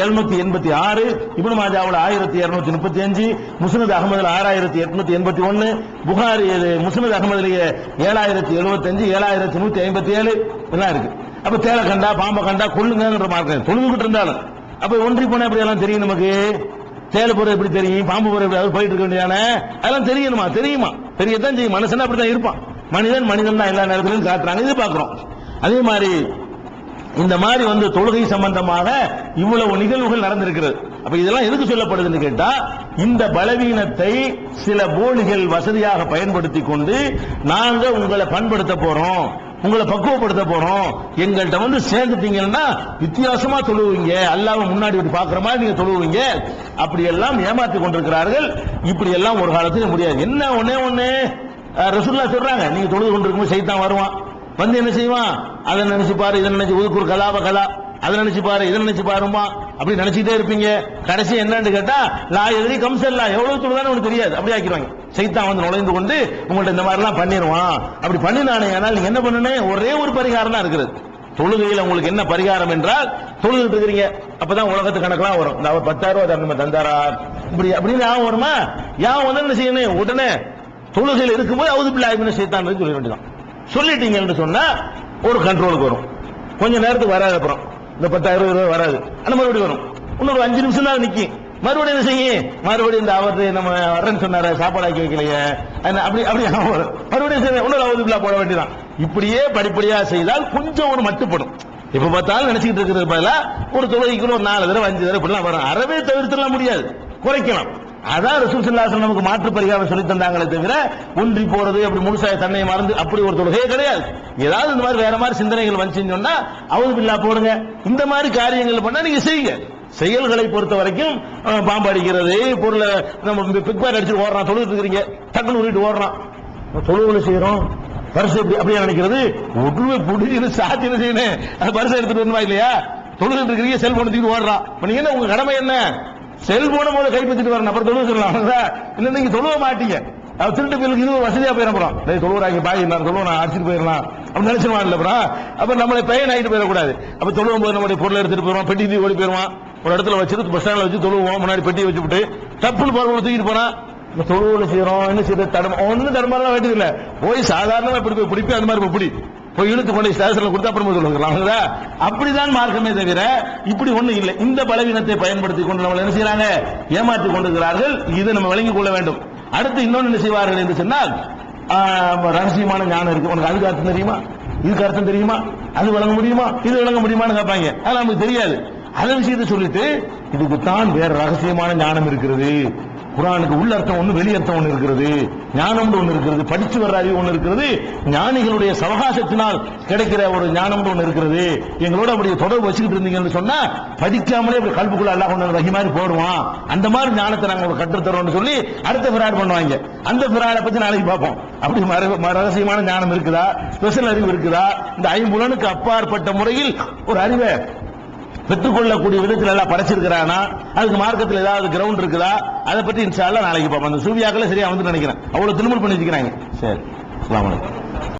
786, இப்னு மாஜாவுல 1235, முஸ்னத் அஹ்மதுல 6881, புகாரி முஸ்னத் அஹ்மதுல 7075, 7157 எல்லாம் இருக்கு. அப்ப தேளை கண்டா பாம்பை கண்டா கொள்ளுங்கிற மார்க்கம் தொழுதுகிட்டு இருந்தாலும் அப்ப ஒன்றி போனா எப்படி எல்லாம் தெரியும் நமக்கு. தேளை போற எப்படி தெரியும், பாம்பு போற எப்படி போயிட்டு இருக்க வேண்டியதானே, அதெல்லாம் தெரியணுமா? தெரியுமா? தெரியத்தான் செய்யும். மனுஷன் அப்படித்தான் இருப்பான். மனிதன் தான் எல்லா நேரத்திலும் காட்டுறாங்க, இது பாக்குறோம். அதே மாதிரி இந்த மாதிரி வந்து தொழுகை சம்பந்தமாக இவ்வளவு நிகழ்வுகள் நடந்திருக்கிறது. அப்ப இதெல்லாம் எதுக்கு சொல்லப்படுதுன்னு கேட்டா, இந்த பலவீனத்தை சில போலிகள் வசதியாக பயன்படுத்தி கொண்டு நாங்க உங்களை பண்படுத்த போறோம், உங்களை பக்குவப்படுத்த போறோம், எங்கள்கிட்ட வந்து சேர்ந்துட்டீங்கன்னா வித்தியாசமா தொழுவீங்க, அல்லாஹ்வை முன்னாடி விட்டு பாக்குற மாதிரி நீங்க தொழுவீங்க, அப்படி எல்லாம் ஏமாற்றி கொண்டிருக்கிறார்கள். இப்படி எல்லாம் ஒரு காலத்தில் முடியாது. என்ன ஒண்ணே ரசூலுல்லாஹ் சொல்றாங்க, நீங்க தொழுது கொண்டிருக்கும் சைத்தான் வருவான், வந்து என்ன செய்வான், அதை நினைச்சு பாரு, இதை நினைச்சு உதுக்குர் கலாப கலா, அதை நினைச்சு பாரு, இதை நினைச்சு பாருமா, அப்படி நினைச்சிட்டே இருப்பீங்க. கடைசி என்னன்னு கேட்டா லா எதிரி கம்சல்லா, எவ்வளவு தொழுதானே உனக்கு தெரியாது, அப்படி ஆக்கிடுவாங்க. சைத்தான் வந்து நுழைந்து கொண்டு உங்கள்ட்ட இந்த மாதிரி எல்லாம் பண்ணிடுவான். அப்படி பண்ணினானே, ஆனால் நீங்க என்ன பண்ணணும், ஒரே ஒரு பரிகாரம் தான் இருக்கிறது. தொழுகையில் உங்களுக்கு என்ன பரிகாரம் என்றால், தொழுதுட்டு இருக்கிறீங்க, அப்பதான் உலகத்து கணக்கெல்லாம் வரும். இந்த அவர் 10,000 ரூபாய் தரணும் தந்தாரா, இப்படி அப்படின்னு ஞாபகம் வருமா? யான் வந்து என்ன செய்யணும், உடனே தொழுகையில் இருக்கும்போது அவுது பில்லாஹி மினஷ் ஷைத்தானிர் சொல்ல வேண்டியதான். சொல்லிட்டீங்கன்னு சொன்னா ஒரு கண்ட்ரோலுக்கு வரும். கொஞ்ச நேரத்துக்கு வராது, அப்புறம் இந்த 10,000 ரூபாய் வராது, ஆனா மறுபடியும் வரும். இன்னொரு 5 நிமிஷம் தான் நிக்கும், மறுபடியும் என்ன செய்யும், மறுபடியும் இந்த அவர் நம்ம வரேன்னு சொன்னார சாப்பாடு ஆக்கி வைக்கலையே, அப்படி மறுபடியும் இன்னொரு அவுது பில்லா போட வேண்டியதான். இப்படியே படிப்படியா செய்தால் கொஞ்சம் ஒரு மட்டுப்படும். இப்ப பார்த்தாலும் நினைச்சுக்கிட்டு இருக்கிறது பதிலா ஒரு தொழுகைக்கு ஒரு 4 தடவை 5 தடவை இப்படிலாம் வரும். அறவே தவிர்த்துலாம் முடியாது, குறைக்கலாம். அதான் ரசூல் ஸல்லல்லாஹு அலைஹி வஸல்லம் நமக்கு மாற்று பரிகாரம் சொல்லி தந்தாங்களே தவிர ஒன்றி போறது அப்படி முழுசாக தன்னை மறந்து அப்படி ஒரு தொழுகையே கிடையாது. ஏதாவது இந்த மாதிரி வேற மாதிரி சிந்தனைகள் வந்துச்சுன்னு சொன்னா அவுது பில்லா போடுங்க. இந்த மாதிரி காரியங்கள் பண்ணா நீங்க செய்யுங்க. செயல்களை பொறுத்த வரைக்கும் பாம்பு அடிக்கிறது, பொருளை நம்ம பிக் பாக்கெட் அடிச்சு ஓடுறான், தொழுது இருக்கிறீங்க, டக்குன்னு உருட்டு ஓடுறான், தொழுவுல செய்யறோம், பரிசு அப்படியே நினைக்கிறது, ஒட்டுவே புடிச்சு சாத்தி என்ன செய்யணும், அது பரிசு எடுத்துட்டு வரணுமா இல்லையா? தொழுது இருக்கிறீங்க, செல்போன் தூக்கிட்டு ஓடுறான், நீங்க என்ன உங்க கடமை என்ன? செல்போன போல கைப்பற்றிட்டு வரணும், அப்புறம் தொழுவ சொல்லலாம். இல்ல நீங்க தொழுவ மாட்டீங்க, திருட்டு பேருக்கு இது ஒரு வசதியா போயிடும். தொழுவராங்க பாய் நான் தொழுவ நான் அடிச்சுட்டு போயிடலாம் அப்படின்னு நினைச்சிருவான் இல்ல. அப்புறம் நம்மளை பையன் ஆகிட்டு போயிடக்கூடாது. அப்ப தொழுவும் போது நம்மளுடைய பொருளை எடுத்துட்டு போயிடுவான், பெட்டி தூக்கி ஓடி போயிடுவான், ஒரு இடத்துல வச்சுட்டு பஸ் ஸ்டாண்ட்ல வச்சு தொழுவோம், முன்னாடி பெட்டியை வச்சுட்டு டப்புன்னு பொருள் தூக்கிட்டு போனா தொழுவுல செய்யறோம், என்ன செய்யறது, ஒன்னும் தடமாலாம் வேண்டியது இல்ல, போய் சாதாரணமா இப்படி போய் பிடிப்பி, அந்த மாதிரி பிடி போய் இழுத்து கொண்டு ஸ்டேஷன்ல கொடுத்து அப்புறமா சொல்லுங்க. அப்படிதான் மார்க்கமே தவிர இப்படி ஒண்ணு இல்லை. இந்த பலவீனத்தை பயன்படுத்தி கொண்டு நம்ம என்ன செய்யறாங்க, ஏமாற்றி கொண்டிருக்கிறார்கள். இதை நம்ம விளங்கிக் கொள்ள வேண்டும். அடுத்து இன்னொன்னு என்ன செய்வார்கள் என்று சொன்னால், ரகசியமான ஞானம் இருக்கு, உனக்கு அதுக்கு அர்த்தம் தெரியுமா, இதுக்கு அர்த்தம் தெரியுமா, அது விளங்க முடியுமா, இது விளங்க முடியுமான்னு கேட்பாங்க. அது நமக்கு தெரியாது. அந்த விஷயத்தை சொல்லிட்டு இதுக்கு தான் வேற ரகசியமான ஞானம் இருக்கிறது, குர்ஆனுக்கு உள்ள அர்த்தம் ஒண்ணு, வெளி அர்த்தம் ஒண்ணு இருக்கிறது, ஞானம் ஒண்ணு இருக்கிறது, படிச்சு வர்ற அறிவு ஒண்ணு இருக்கிறது, ஞானிகளுடைய சவகாசத்தினால் கிடைக்கிற ஒரு ஞானம் ஒண்ணு இருக்கிறது. எங்களோட அப்படி தொடர்பு வச்சுக்கிட்டு இருந்தீங்கன்னு சொன்னா படிக்காமலே அப்படி கல்புக்குள்ள அல்லாஹ் கொண்டு வகி மாதிரி போடுவான், அந்த மாதிரி ஞானத்தை நாங்க உங்களுக்கு கற்றுத்தரோம்னு சொல்லி அடுத்த ஃபிராட் பண்ணுவாங்க. அந்த ஃபிராடை பத்தி நாளைக்கு பார்ப்போம். அப்படி ரகசியமான ஞானம் இருக்குதா, ஸ்பெஷல் அறிவு இருக்குதா, இந்த 5 புலனுக்கு அப்பாற்பட்ட முறையில் ஒரு அறிவை பெற்றுக்கொள்ளக்கூடிய விதத்தில் எல்லாம் படைச்சிருக்கிறானா, அதுக்கு மார்க்கத்தில் ஏதாவது கிரவுண்ட் இருக்குதா, அதை பத்தி இன்ஷா அல்லாஹ் நாளைக்கு பார்ப்போம். அந்த சூஃபியாக்களே சரியா வந்து நினைக்கிறேன், அவ்வளவு திருமல் பண்ணி வச்சுக்கிறாங்க. சரி, அஸ்ஸலாமு அலைக்கும்.